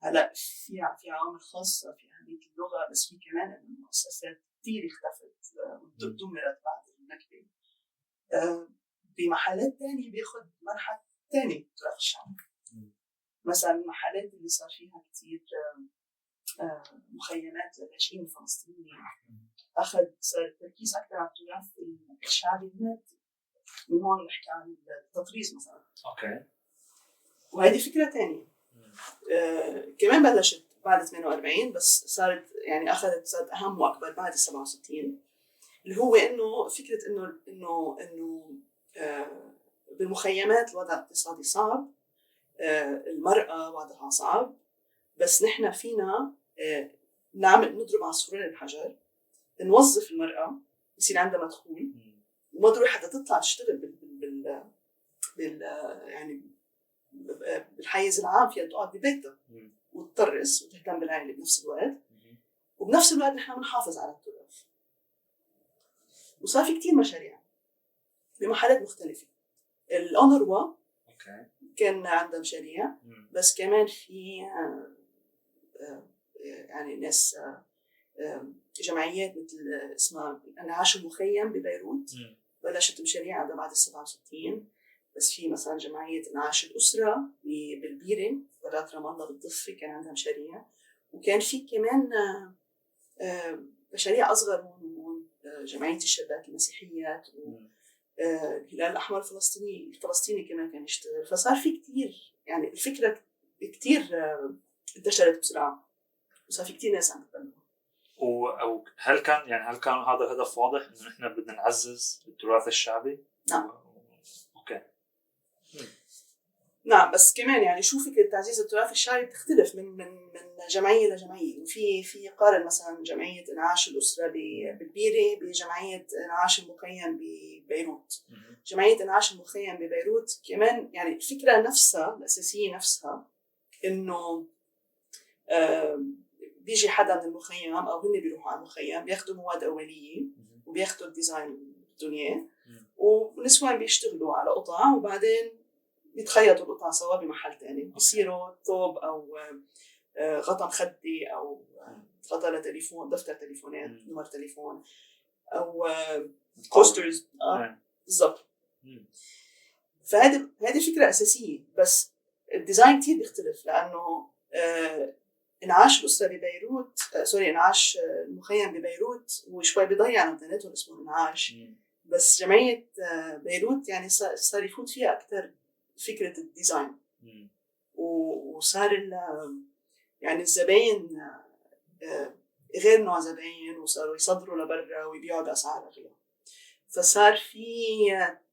هلا في عوامل خاصة في أهمية اللغة، بس في كمان إنه المؤسسات كثير اختفت ودمرت بعد النكبة. بمحلات تانية بياخد مرحلة تانية التراث الشعبي. مثلا المحلات اللي صار فيها كتير مخيمات للاجئين الفلسطينيين صار التركيز أكثر على التراث الشعبي المادي. من هون نحكي عن التطريز مثلا. اوكي. وهذه فكرة تانية كمان بلشت بعد 48 بس صارت أهم وأكبر بعد 67، اللي هو إنه فكرة إنه بالمخيمات الوضع الاقتصادي صعب، المرأة وضعها صعب، بس نحن فينا نضرب عصفورين بحجر، نوظف المرأة يصير عندها مدخول وما ضروري حتى تطلع تشتغل بال يعني بالحيز العام، فيها تقعد ببيتها وتطرس وتهتم بالعائلة بنفس الوقت، وبنفس الوقت نحن بنحافظ على التراث. وصار في كتير مشاريع بمحلات مختلفة. الأونروا كان عندها مشاريع، بس كمان في يعني ناس جمعيات مثل اسمها انعاش المخيم ببيروت بلشت مشاريع عندها بعد 67. بس في مثلا جمعية انعاش الأسرة بالبيرة ولات رام الله بالضفة كان عندها مشاريع. وكان في كمان مشاريع أصغر هون جمعية الشابات المسيحيات والهلال الأحمر الفلسطيني كمان كان يشتغل. فصار في كتير يعني الفكرة كتير انتشرت بسرعة وصار في كتير ناس عم تبنوها. هل كان هذا هدف واضح إنه نحن بدنا نعزز التراث الشعبي؟ نعم. أوكي. نعم، بس كمان يعني شو فكرة تعزيز التراث الشعبي بتختلف من جمعية لجمعية. في قارن مثلا جمعية انعاش الأسرة بالبيرة بجمعية انعاش المخيم ببيروت. جمعية انعاش المخيم ببيروت كمان يعني الفكرة نفسها الأساسية نفسها إنه بيجي حدا من المخيم أو هن بيروحوا على المخيم بياخدوا مواد أولية وبياخدوا الديزاين الدنيا ونسوان بيشتغلوا على قطع وبعدين بيتخيطوا القطع سوا بمحل تاني بيصيروا ثوب أو غطا مخدي أو غطا لتليفون دفتر تليفونات نمر تليفون أو كوسترز بالضبط. فهذه فكرة أساسية. بس الديزاين كتير بيختلف لأنه انعاش الأسرة ببيروت انعاش المخيم ببيروت وشوي بيضيع عن بناتهم اسمه انعاش. بس جمعية بيروت يعني صار يفوت فيها أكتر فكرة الديزاين وصار يعني الزباين غير نوع زباين وصاروا يصدروا لبرا ويبيعوا بأسعار أغلى. فصار في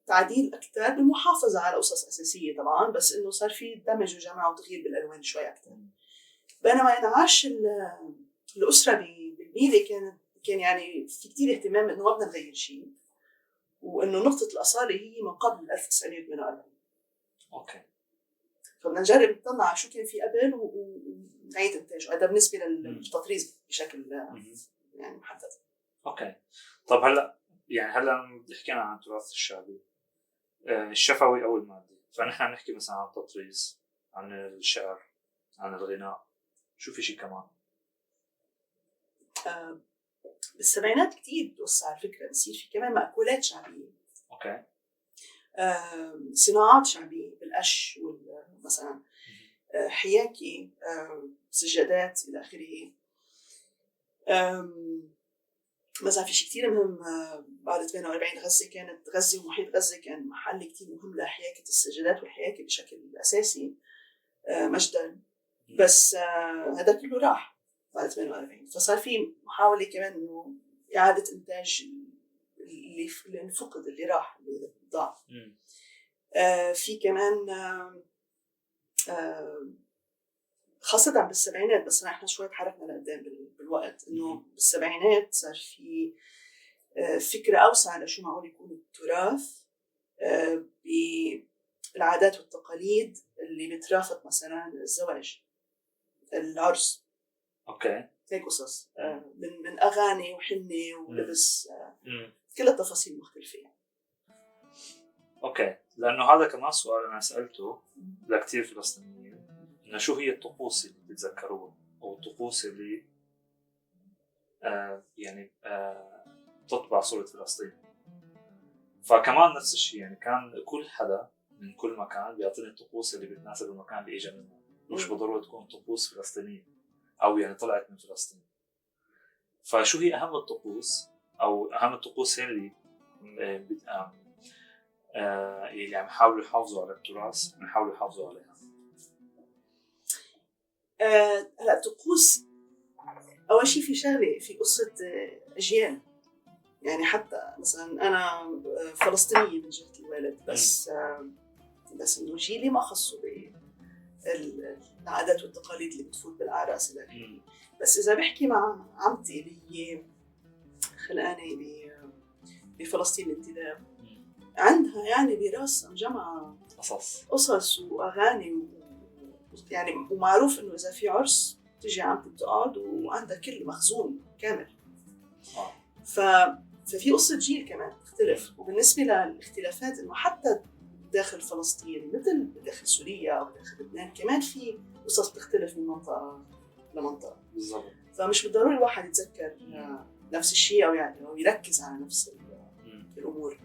تعديل أكتر بالمحافظة على قصص أساسية طبعاً، بس إنه صار في دمج وجمع وتغيير بالألوان شوي أكتر. بينما انعاش الأسرة بالبيلة كان يعني في كتير اهتمام إنه ما بدنا نغير شيء وإنه نقطة الأصالة هي من قبل 1948. أوكي. فبدنا نجرب نطلع شو كان في قبل ونعيد إنتاجه. هذا بالنسبة للتطريز بشكل يعني محدد. أوكي. طب هلا حكينا عن التراث الشعبي الشفوي أو المادي، فنحن نحكي مثلا عن التطريز، عن الشعر، عن الغناء. شو في شيء كمان؟ بالسبعينات كتير توسع الفكرة، بصير في كمان مأكولات شعبية. أوكي. صناعات شعبية بالقش مثلا حياكي، سجادات إلى آخره. مثلا في شيء كتير مهم بعد 48 غزة ومحيط غزة كان محل كتير مهم لحياكة السجادات والحياكة بشكل أساسي مجدا. بس هذا كله راح بعد 48. فصار في محاولة كمان إنه إعادة إنتاج اللي انفقد اللي راح اللي ضاع. في كمان خاصة بالسبعينات، بس احنا شوي تحركنا لقدام بالوقت إنه بالسبعينات صار في فكرة أوسع لشو معقول يكون التراث بالعادات والتقاليد اللي بترافق مثلا الزواج العرس. أوكي. هيك قصص من أغاني وحنة ولبس كل التفاصيل مختلفة يعني. أوكي. لأنه هذا كمان سؤال أنا سألته لكتير فلسطينيين إنه شو هي الطقوس اللي بتتذكروها أو الطقوس اللي تطبع صورة فلسطين. فكمان نفس الشيء يعني كان كل حدا من كل مكان بيعطيني الطقوس اللي بتناسب المكان اللي إجا منه، مش بالضرورة تكون طقوس فلسطينية أو يعني طلعت من فلسطين. فشو هي أهم الطقوس أو أهم الطقوس اللي اللي عم يحاولوا يحافظوا على التراث عم يحاولوا يحافظوا عليها؟ هلا الطقوس أول شيء في شغلة في قصة أجيال. يعني حتى مثلا أنا فلسطينية من جهة الوالد، بس إنه جيلي ما خصوا العادات والتقاليد اللي بتفوت بالأعراس إلى آخره. بس إذا بحكي مع عمتي اللي هي خلقانة بفلسطين الانتداب، عندها يعني براسها مجمعة قصص وأغاني يعني ومعروف إنه إذا في عرس تجي عمتي بتقعد وعندها كل مخزون كامل. ففي قصة جيل كمان تختلف. وبالنسبة للاختلافات إنه حتى داخل فلسطين مثل داخل سوريا أو داخل لبنان كمان في قصص بتختلف من منطقة لمنطقة. بالضبط. فمش بالضروري الواحد يتذكر نفس الشيء أو يعني أو يركز على نفس الأمور.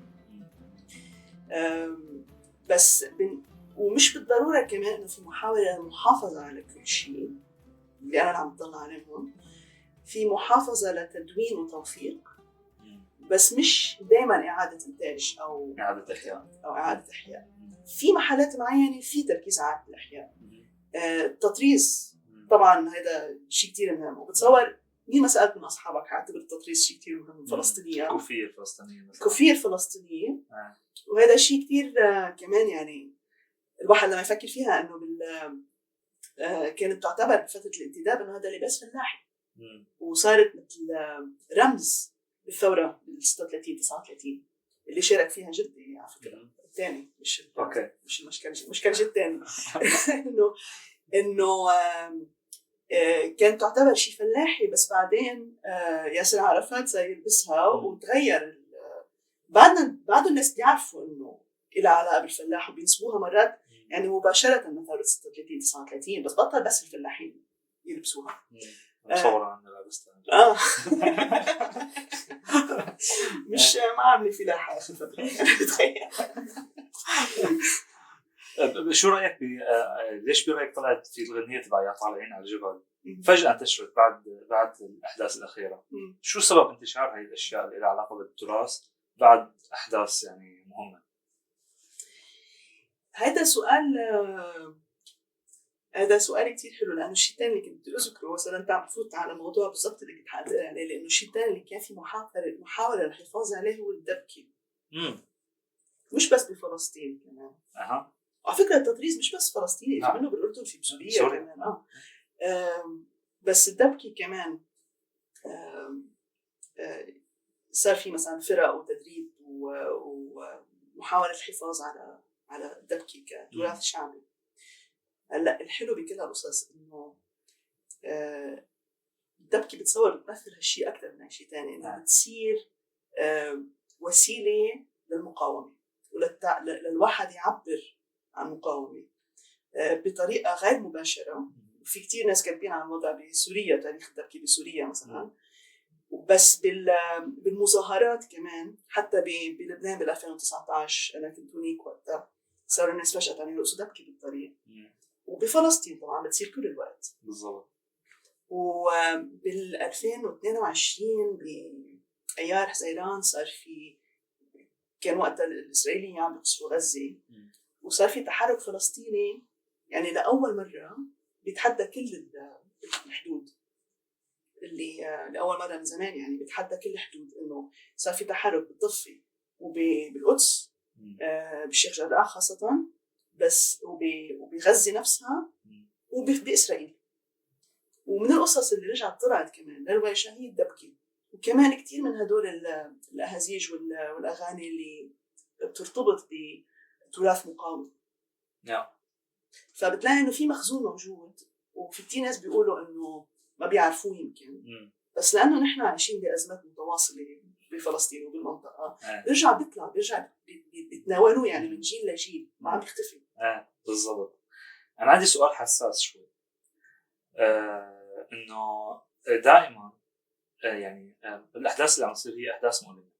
بس ومش بالضرورة كمان إنه في محاولة للمحافظة على كل شيء اللي أنا عم بطلع عليهم، في محافظة لتدوين وتوثيق، بس مش دائما إعادة إنتاج أو إعادة إحياء. في محلات معينة في تركيز على الإحياء. التطريز طبعا هذا شيء كتير مهم، وبتصور مين ما سألت من أصحابك هعتبر التطريز شيء كتير مهم. فلسطينية كوفية الفلسطينية وهذا شيء كتير كمان يعني الواحد لما يفكر فيها إنه كانت تعتبر بفترة الانتداب إنه هذا لباس فلاحي، وصارت مثل رمز بالثورة 36-39 اللي شارك فيها جدي على فكرة الثاني مش المشكلة الثاني إنه كانت تعتبر شيء فلاحي. بس بعدين ياسر عرفات صار يلبسها وتغير. بعد الناس بيعرفوا إنه إلى علاقة بالفلاح وبينسبوها مرات يعني مباشرة من ثورة 36-39، بس بطل بس الفلاحين يلبسوها. مصورة عنا لابستها. مش ما عاملة فلاحة آخر فترة. شو رأيك ليش برأيك طلعت في الغنية تبع يا طالعين على الجبل فجأة انتشرت بعد الأحداث الأخيرة؟ شو سبب انتشار هاي الأشياء اللي لها علاقة بالتراث بعد أحداث يعني مهمة؟ هذا سؤال كتير حلو، لأنه الشيء الثاني اللي كنت أذكره مثلا أنت عم تفوت على الموضوع بالضبط اللي كنت حاضر عليه، لأنه الشيء الثاني اللي كان في محاولة للحفاظ عليه هو الدبكة. مش بس بفلسطين كمان. على فكرة التطريز مش بس فلسطيني، في منه بالأردن، في بسوريا كمان. بس الدبكة كمان صار في مثلا فرق وتدريب ومحاولة الحفاظ على الدبكة كتراث شعبي. هلا الحلو بكل هالقصص انه الدبكة بتصور بتمثل هالشيء اكثر من شيء ثاني، انها بتصير وسيله للمقاومه وللواحد يعبر عن مقاومه بطريقه غير مباشره. وفي كتير ناس كاتبين عن الوضع بسوريا، تاريخ الدبكة بسوريا مثلا، بس بالمظاهرات كمان حتى بلبنان بال 2019 انا كنت هناك وقتها صاروا الناس فجأة يرقصوا دبكة بالطريق، وبفلسطين طبعا بتصير كل الوقت بالضبط. وبال 2022 بأيار حزيران صار كان وقتها الإسرائيليين عم يقصفوا غزة، وصار في تحرك فلسطيني يعني لأول مرة بيتحدى كل الحدود اللي لأول مرة من زمان يعني بيتحدى كل الحدود، إنه صار في تحرك بالضفة وبالقدس بالشيخ جراح خاصة، بس وبغزة نفسها وبإسرائيل. ومن القصص اللي رجعت طلعت كمان لرواية شهيد دبكة، وكمان كتير من هدول الأهازيج والأغاني اللي بترتبط بتراث مقاوم. فبتلاقي إنه في مخزون موجود، وفي كتير ناس بيقولوا إنه ما بيعرفوه يمكن، بس لأنه نحن عايشين بأزمات متواصلة بفلسطين وبالمنطقة بيرجع بيتناولوه يعني من جيل لجيل، ما عم يختفي. بالضبط. أنا عندي سؤال حساس شوي، إنه دائما يعني الأحداث اللي عم تصير هي أحداث مؤلمة،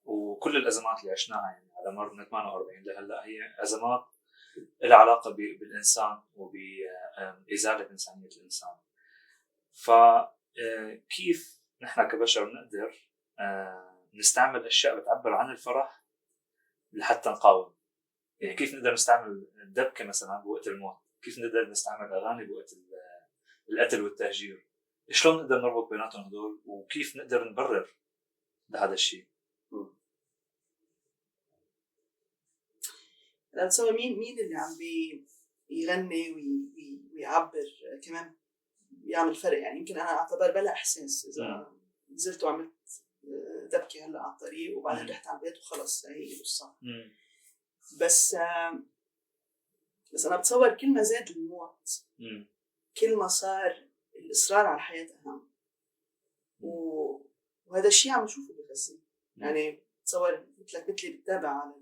وكل الأزمات اللي عشناها يعني على مر من 48 لهلا هي أزمات لها علاقة بالإنسان وبإزالة إنسانية الإنسان. فكيف نحن كبشر نقدر نستعمل أشياء بتعبر عن الفرح لحتى نقاوم؟ يعني كيف نقدر نستعمل الدبكة مثلا بوقت الموت؟ كيف نقدر نستعمل أغاني بوقت القتل والتهجير؟ شلون نقدر نربط بيناتهم هدول، وكيف نقدر نبرر لهذا الشيء؟ تصور مين اللي يغني ويعبر كمان يعمل فرق. يعني يمكن أنا أعتبر بلا إحساس إذا نزلت وعملت دبكة هلا على الطريق وبعدين رحت على البيت وخلص هي قصة. بس أنا بتصور كل ما زاد الموت كل ما صار الإصرار على الحياة أهم. وهذا الشيء عم نشوفه بغزة. يعني بتصور مثلي بتتابع على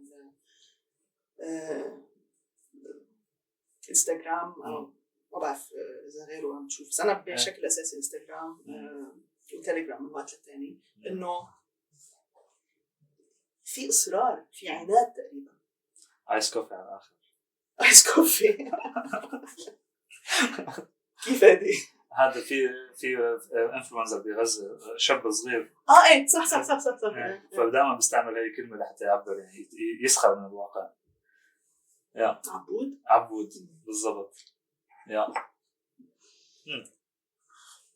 انستغرام أو ما بعرف إذا غيره عم تشوف، بس أنا بشكل أساسي انستغرام وتليجرام من وقت للتاني إنه في إصرار، في عناد تقريبا. آيس كوفي على الآخر. آيس كوفي. كيف هذه؟ هذا في انفلونزر بغزة شاب صغير. ايه صح. فدائما بيستعمل هاي الكلمة لحتى يعبر يعني يسخر من الواقع. يا عبود بالضبط. يا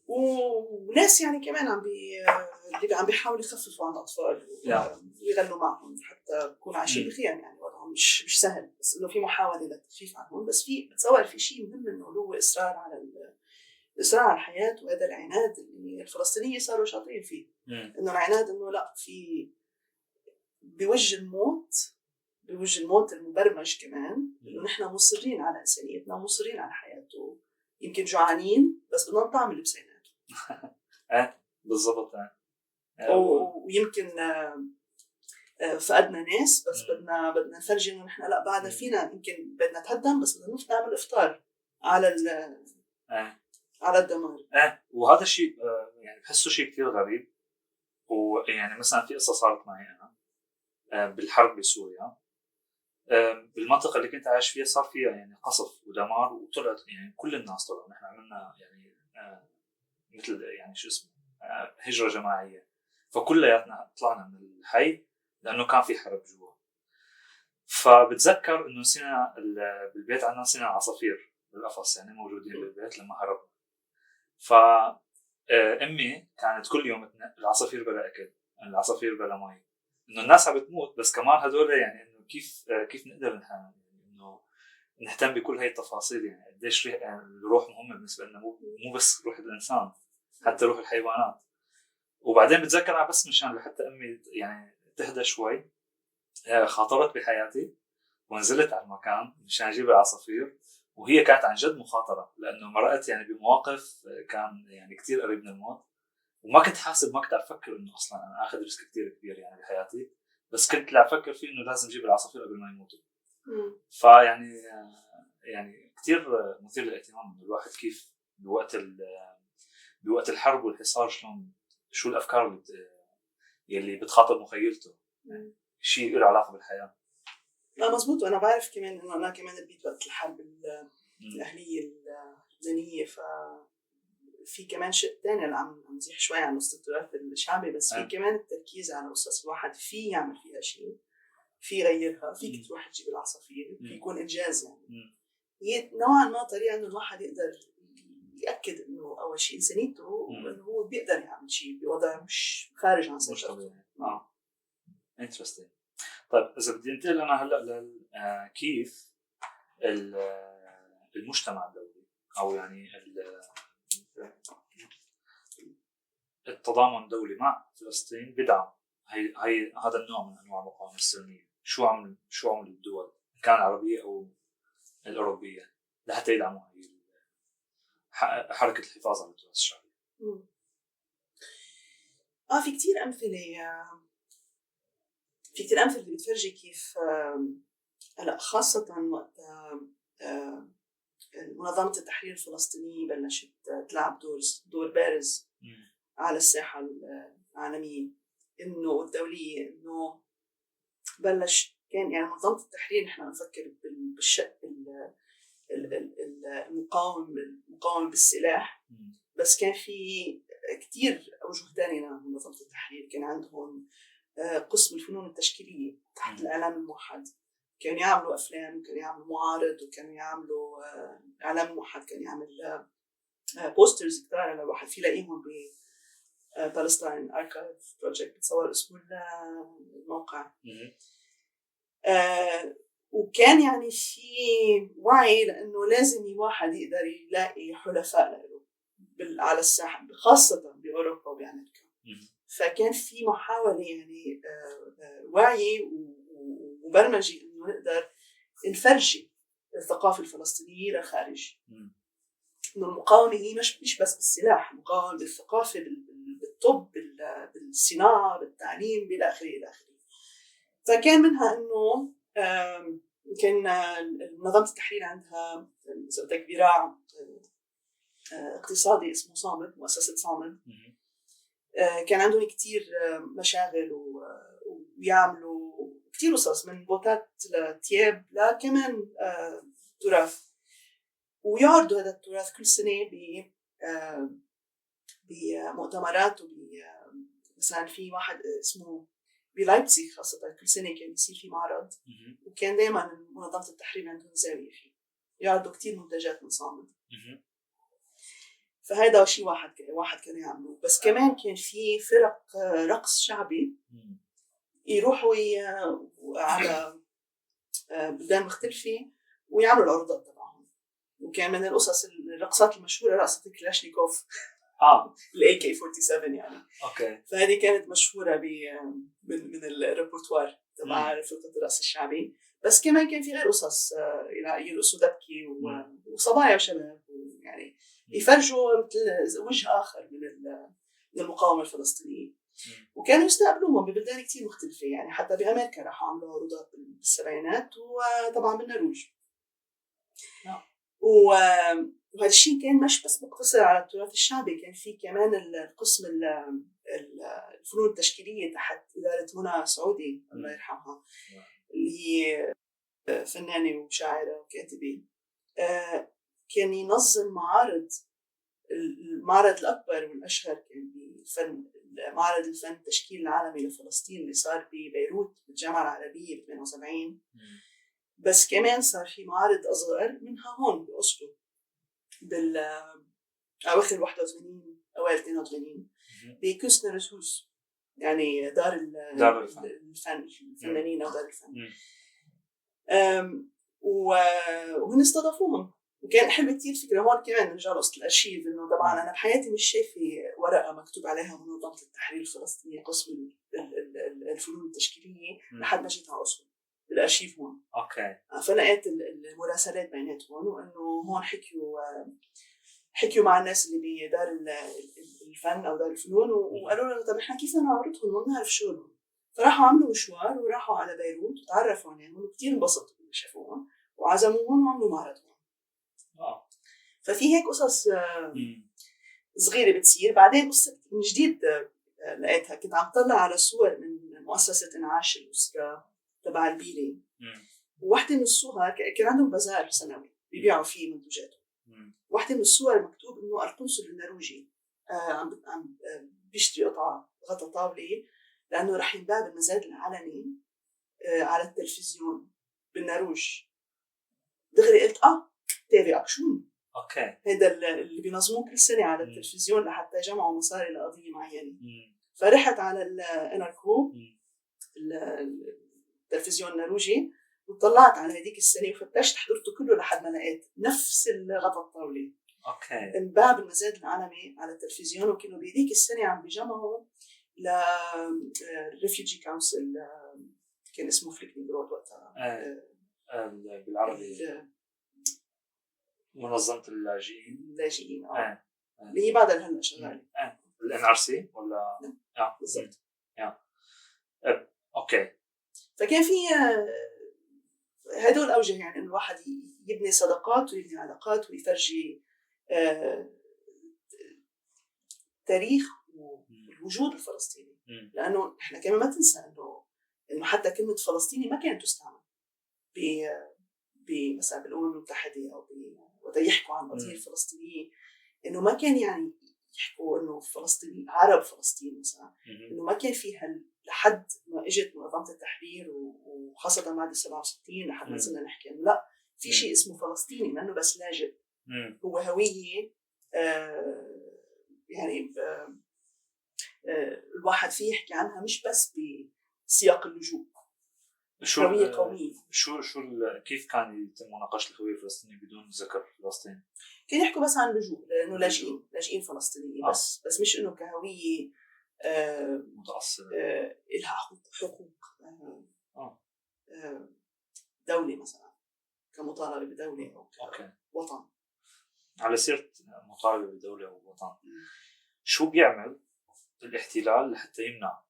وناس يعني كمان اللي عم بيحاولوا يخففوا عن الأطفال ويغنوا معهم حتى يكونوا عايشين بخيام. يعني وضعهم مش سهل، بس إنه في محاولة للتخفيف عنهم. بس بتصور في شيء مهم إنه هو إصرار على الحياة. وهذا العناد اللي الفلسطينيين صاروا شاطرين فيه. إنه العناد إنه لا، في بوجه الموت المبرمج كمان إنه نحن مصرين على إنسانيتنا، مصرين على حياته. يمكن جوعانين بس بدنا نطعم اللي بسيناته. بالضبط. ويمكن فقدنا ناس، بس بدنا نفرجي إنه نحن لا بعد فينا. يمكن بدنا نتهدم بس بدنا نعمل إفطار على الدمار. وهذا الشيء يعني بحسه شيء كتير غريب. ويعني مثلا في قصة صارت معي أنا بالحرب بسوريا. بالمنطقة اللي كنت عايش فيها صار فيها يعني قصف ودمار، وطلعت يعني كل الناس طلعوا. نحن عملنا يعني مثل يعني شو اسمه هجرة جماعية، فكلياتنا طلعنا من الحي لأنه كان في حرب جوا. فبتذكر إنه نسينا بالبيت عندنا نسينا عصافير بالقفص يعني موجودين بالبيت لما هربنا. فأمي كانت كل يوم العصافير بلا أكل، العصافير بلا مي، إنه الناس عم بتموت بس كمان هدول يعني إنه كيف نقدر إنه نهتم بكل هاي التفاصيل. يعني قديش يعني الروح مهمة بالنسبة لنا، مو بس روح الإنسان، حتى روح الحيوانات. وبعدين بتذكرها بس مشان لحتى أمي يعني تهدى شوي، خاطرت بحياتي ونزلت على المكان مشان أجيب العصافير. وهي كانت عن جد مخاطرة، لأنه مرقت يعني بمواقف كان يعني كتير قريب من الموت. وما كنت حاسب، ما كنت أفكر إنه أصلاً أنا أخذ ريسك كتير كبير يعني بحياتي، بس كنت لا أفكر فيه إنه لازم أجيب العصافير قبل ما يموتوا. فيعني يعني كتير مثير للاهتمام إنه الواحد كيف بوقت الحرب والحصار شو الأفكار اللي بتخاطب مخيلته، شيء له علاقة بالحياة. لا مزبوط. وأنا بعرف كمان إنه أنا كمان ربيت وقت الحرب الأهلية الزينية، في كمان شيء تاني اللي عم نزيح شوي عن قصة التراث الشعبي، بس في كمان التركيز على قصص الواحد في يعمل فيها شيء، في يغيرها، فيك تروح تجيب العصافير، في يكون إنجاز. يعني هي نوعا ما طريقة إنه الواحد يقدر يأكد إنه أول شيء إنسانيته، وإنه هو بيقدر يعمل شيء بوضع مش خارج عن سيطرته. interesting. طيب إذا بدي أنتقل أنا هلأ كيف المجتمع الدولي أو يعني التضامن الدولي مع فلسطين بدعم هذا النوع من أنواع المقاومة السلمية. شو عمل الدول كان العربية أو الأوروبية لحتى يدعموا حركة الحفاظ على التراث الشعبي؟ في كتير أمثلة اللي بتفرجي كيف هلا خاصة وقت منظمة التحرير الفلسطينية بلشت تلعب دور بارز على الساحة العالمية إنه الدولية، إنه بلش كان يعني منظمة التحرير نحن نفكر بالشق المقاوم بالسلاح، بس كان في كتير أوجه تانية لمنظمة التحرير. كان عندهم قسم الفنون التشكيلية تحت الإعلام الموحد، كانوا يعملوا أفلام، كانوا يعملوا معارض، وكانوا يعملوا إعلام موحد كان يعمل بوسترز كتير. لو واحد في لاقيهم ب Palestine Archive Project، بتصور اسمه الموقع. وكان يعني في وعي لأنه لازم الواحد يقدر يلاقي حلفاء له على الساحة خاصة بأوروبا وبأمريكا. فكان في محاولة يعني وعي وبرمجة إنه نقدر نفرجي الثقافة الفلسطينية للخارج. إنه المقاومة هي مش بس بالسلاح، المقاومة بالثقافة، بالطب، بالصناعة، بالتعليم، إلى آخره إلى آخره. فكان منها إنه كان منظمة التحرير عندها ذراع اقتصادي اسمه صامد، مؤسسة صامد. كان عندهم كتير مشاغل ويعملوا كتير قصص من بوتات لتياب لكمان تراث، ويعرضوا هذا التراث كل سنة بمؤتمرات. مثلا في واحد اسمه بلايبزيغ خاصة كل سنة كان يصير في معرض، وكان دائما منظمة التحرير عندهم زاوية فيه يعرضوا كتير منتجات من صامد. فهذا شيء واحد كانوا يعملوه. بس كمان كان في فرق رقص شعبي يروحوا على بلدان مختلفة ويعملوا العروضات تبعهم. وكان من القصص الرقصات المشهورة رقصة كلاشنيكوف ال AK-47 يعني. اوكي. فهذه كانت مشهورة من الريبرتوار تبع فرقة الرقص الشعبي. بس كمان كان في غير قصص يرقصوا دبكي وصبايا وشباب، يعني يفرجوا مثل وجه آخر من المقاومة الفلسطينية. وكانوا يستقبلوهم ببلدان كتير مختلفة، يعني حتى بأمريكا راحوا عملوا عروضات بالسبعينات وطبعا بالنرويج. وهذا الشيء كان مش بس مقتصر على التراث الشعبي، كان في كمان القسم الفنون التشكيلية تحت إدارة منى سعودي الله يرحمها، اللي هي فنانة وشاعرة وكاتبة. كان ينظم المعرض الأكبر والأشهر كان بفن معرض الفن التشكيل العالمي لفلسطين اللي صار ببيروت بالجامعة العربية ب 78. بس كمان صار في معارض أصغر منها هون بأوسلو أواخر 81 أوائل 82 بكوستنرز هوس، يعني دار الفن الفنانين أو دار الفن. وهن استضافوهم، وكان حلو كتير فكرة. هون كمان نرجع لقصة الأرشيف، إنه طبعا أنا بحياتي مش شايفة ورقة مكتوب عليها منظمة التحرير الفلسطينية قسم الفنون التشكيلية لحد ما جيت على أوسلو الأرشيف هون. اوكي. فلقيت المراسلات بيناتهم، وإنه هون حكيوا مع الناس اللي بدار الفن أو دار الفنون، وقالوا لنا طب إحنا كيف نعرضهم وما نعرف شغلهم. فراحوا عملوا مشوار وراحوا على بيروت وتعرفوا عليهم وكتير انبسطوا لما شافوهم وعزموهم وعملوا معرضهم. ففي هيك قصص صغيرة بتصير. بعدين قصة من جديد لقيتها، كنت عم طلع على صور من مؤسسة انعاش الأسرة تبع البيلي، وواحدة من الصور كان عندهم بازار سنوي بيبيعوا فيه منتجاتهم. واحدة من الصور مكتوب إنه القنصل النرويجي عم بيشتري قطعة غطا طاولة لأنه رح ينباع بالمزاد العلني على التلفزيون بالنرويج. دغري قلت تيفي أكشون. اوكي. هذا اللي بينظموه كل سنة على التلفزيون لحتى يجمعوا مصاري لقضية معينة. فرحت على الاناركو التلفزيون النرويجي وطلعت على هذيك السنة وفتشت حضرته كله لحد ما لقيت نفس الغطاء الطاولة. اوكي. انباع بالمزاد العالمي على التلفزيون، وكانوا بهذيك السنة عم بيجمعوا للريفيوجي كونسل، كان اسمه فليكنينج رود وقتها بالعربي منظمة اللاجئين اللي هي بعدها هلا شغالة الNRC ولا بالضبط. اوكي. فكان في هدول أوجه، يعني إنه الواحد يبني صداقات ويبني علاقات ويفرجي تاريخ والوجود الفلسطيني. لأنه إحنا كمان ما تنسى إنه حتى كلمة فلسطيني ما كانت تستعمل مثلا بالأمم المتحدة أو وده يحكوا عن القضية الفلسطينية، إنه ما كان يعني يحكوا إنه فلسطيني عرب فلسطين مثلا، إنه ما كان فيها لحد ما إجت منظمة التحرير وخاصة بعد 67 لحد ما صرنا نحكي إنه لا في شيء اسمه فلسطيني، ما إنه بس لاجئ، هو هوية يعني الواحد فيه يحكي عنها مش بس بسياق اللجوء، هوية قومية. كيف كان يتم مناقشة الهوية الفلسطينية بدون ذكر فلسطين؟ كان يحكوا بس عن لجوء، لأنه لاجئين فلسطينيين. بس مش إنه كهوية متأصلة إلها حقوق دولة مثلا، كمطالبة بدولة أو وطن. على سيرة مطالبة بدولة أو وطن، شو بيعمل الاحتلال لحتى يمنع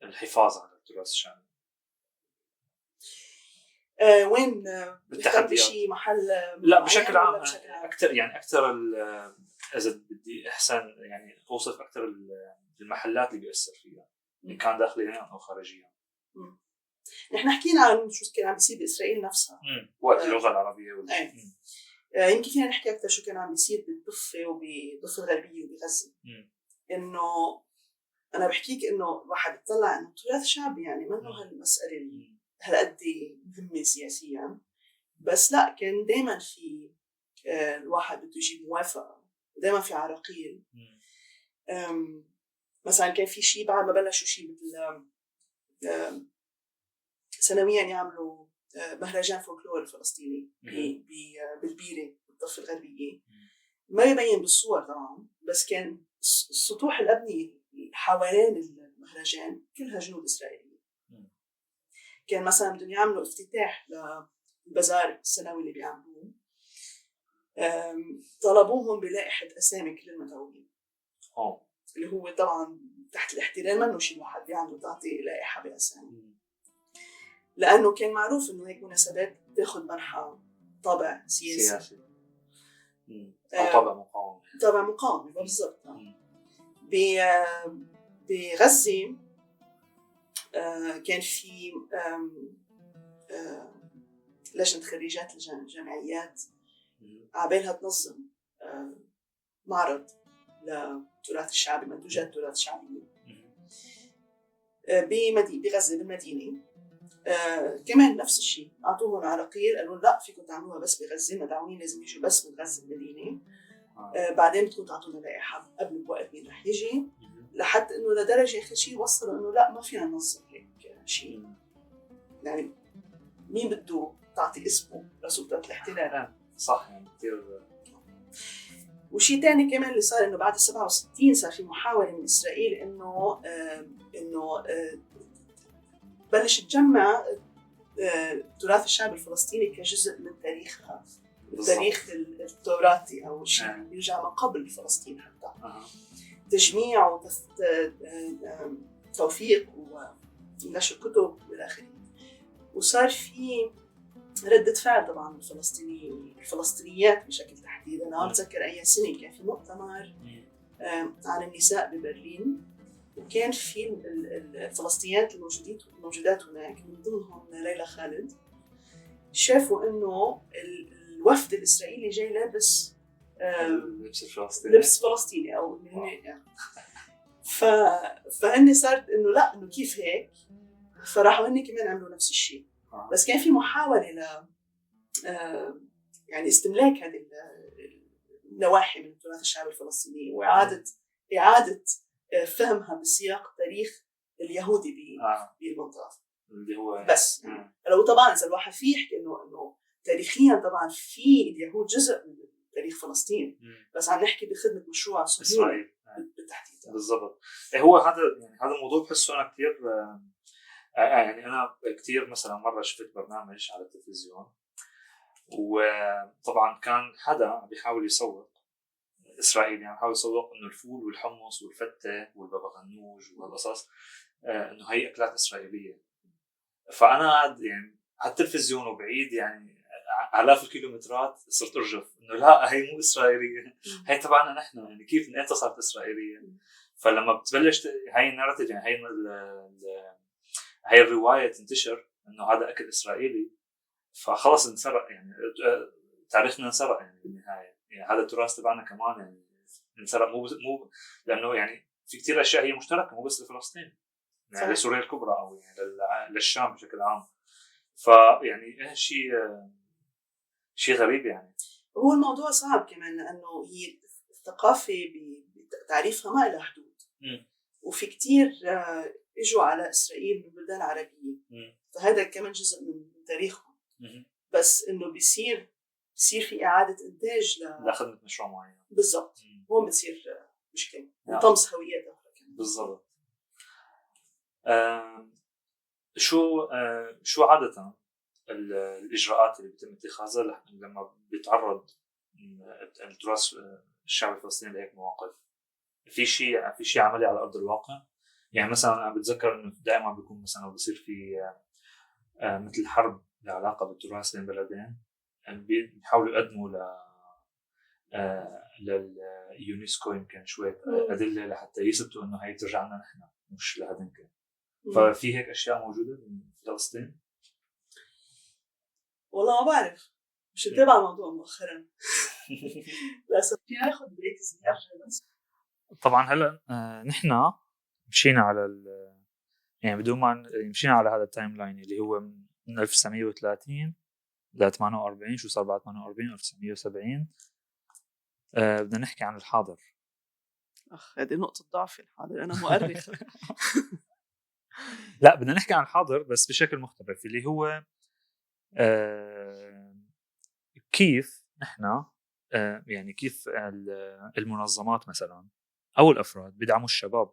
الحفاظ على التراث الشعبي؟ وين بالتحديات؟ شيء محل؟ لا، بشكل عام أكثر، يعني أكثر إذا بدي أحسن يعني أوصف أكثر المحلات اللي بيأثر فيها، إن كان داخليا أو خارجيا. نحن حكينا عن شو كان عم بيصير بإسرائيل نفسها وقت اللغة العربية يمكن فينا نحكي أكثر شو كان عم بيصير بالضفة وبالضفة الغربية وبغزة. إنه أنا بحكيك إنه الواحد بيطلع إنه التراث الشعبي يعني منه هالمسألة هالقد مهمة سياسيا، بس لا، كان دائما في الواحد بده يجيب موافقة، ودائما في عراقيل. مثلا كان في شيء بعد ما بلشوا شيء مثل سنويا يعملوا مهرجان فولكلور فلسطيني بالبيرة بالضفة الغربية. ما يبين بالصور طبعا، بس كان السطوح الأبنية حوالين المهرجان كلها جنود إسرائيلية. كان مثلا بدهم يعملوا افتتاح للبازار السنوي اللي بيعملوه، طلبوهم بلائحة أسامي كل المدعوين، اللي هو طبعا تحت الاحتلال منه شيء واحد بيعملوا تعطي لائحة بأسامي، لأنه كان معروف إنه هيك مناسبات تأخذ منحى طابع سياسي أو طابع مقاومة بالضبط. بغزة كان في لجنة خريجات الجامعيات عبالها تنظم معرض للتراث الشعبي، منتوجات تراث شعبية بغزة بالمدينة. كمان نفس الشيء، أعطوهم عراقيل، قالوا لا فيكم تعملوها بس بغزة، المدعوين لازم يجوا بس من غزة المدينة. بعدين بدكم تعطونا لائحة قبل بوقت مين رح يجي، لحتى إنه لدرجة آخر شيء وصلوا إنه لا ما فينا ننظم هيك شيء، يعني مين بده تعطي اسمه لسلطة الاحتلال. صح، يعني كتير. وشيء تاني كمان اللي صار إنه بعد 67 صار في محاولة من إسرائيل إنه بلش تجمع التراث الشعبي الفلسطيني كجزء من تاريخها، التاريخ التوراتي أو شيء يرجع ما قبل فلسطين، حتى تجميع وتوثيق ونشر كتب إلى آخره. وصار في ردة فعل طبعا الفلسطينيات بشكل تحديدا. أنا بتذكر أي سنة كان في مؤتمر عن النساء ببرلين، وكان في الفلسطينيات الموجودات هناك من ضمنهم ليلى خالد، شافوا إنه الوفد الإسرائيلي جاي لابس لبس فلسطيني أو فهن صارت إنه لا، إنه كيف هيك، فراحوا هن كمان عملوا نفس الشيء. بس كان في محاولة يعني استملاك هذه النواحي من التراث الشعبي الفلسطيني وإعادة فهمها بسياق تاريخ اليهودي بالمنطقة اللي هو بس. لو طبعا إذا الواحد فيه يحكي إنه تاريخيا طبعا في اليهود جزء من تاريخ فلسطين، بس عم نحكي بخدمة مشروع إسرائيل بالتحديد. بالضبط. هو هذا الموضوع بحسه أنا كتير، يعني أنا كتير مثلا مرة شفت برنامج على التلفزيون، وطبعا كان حدا بيحاول يسوق إسرائيل، يعني بيحاول يسوق إنه الفول والحمص والفتة والبابا غنوج والقصص إنه هي أكلات إسرائيلية. فأنا يعني على التلفزيون وبعيد يعني آلاف الكيلومترات صرت أرجف إنه لا، هي مو إسرائيلية، هي تبعنا نحن، يعني كيف من إمتى صارت إسرائيلية؟ فلما بتبلش هاي الناراتيف، يعني هاي الرواية تنتشر إنه هذا أكل إسرائيلي، فخلص انسرق، يعني تاريخنا انسرق يعني بالنهاية. يعني هذا التراث تبعنا كمان يعني انسرق، مو لأنه يعني في كتير أشياء هي مشتركة مو بس لفلسطين، يعني لسوريا الكبرى أو يعني للشام بشكل عام. فيعني شيء غريب يعني. هو الموضوع صعب كمان لأنه هي الثقافة بتعريفها ما لها حدود. وفي كتير اجوا على إسرائيل من بلدان عربية فهذا كمان جزء من تاريخهم. بس انه بيصير في اعاده انتاج لخدمه مشروع معين. بالضبط. هون بتصير مشكله وطمس هويات اخرى كمان. بالضبط. شو عاده الاجراءات اللي بيتم اتخاذها لما بيتعرض التراث الشعبي الفلسطيني لهيك مواقف؟ في شيء عملي على ارض الواقع؟ يعني مثلا انا بتذكر انه دائما بيكون مثلا بصير في مثل حرب لها علاقه بالتراث بين بلدين، بيحاولوا يقدموا لليونسكو يمكن شويه ادله لحتى يثبتوا انه هي ترجع لنا نحن مش لهذنك. ففي هيك اشياء موجوده بفلسطين؟ والله ما بعرف، مش متابعه الموضوع مؤخرا. للاسف في ناخذ بريك صغير بس. طبعا هلا نحن مشينا على يعني بدون ما مشينا على هذا التايم لاين اللي هو من 1930 ل 48. شو صار بعد 48؟ 1970. بدنا نحكي عن الحاضر. هذه نقطة ضعفي، الحاضر. أنا مؤرخ. لا، بدنا نحكي عن الحاضر بس بشكل مختلف، اللي هو كيف نحن يعني كيف المنظمات مثلا أو الأفراد بيدعموا الشباب،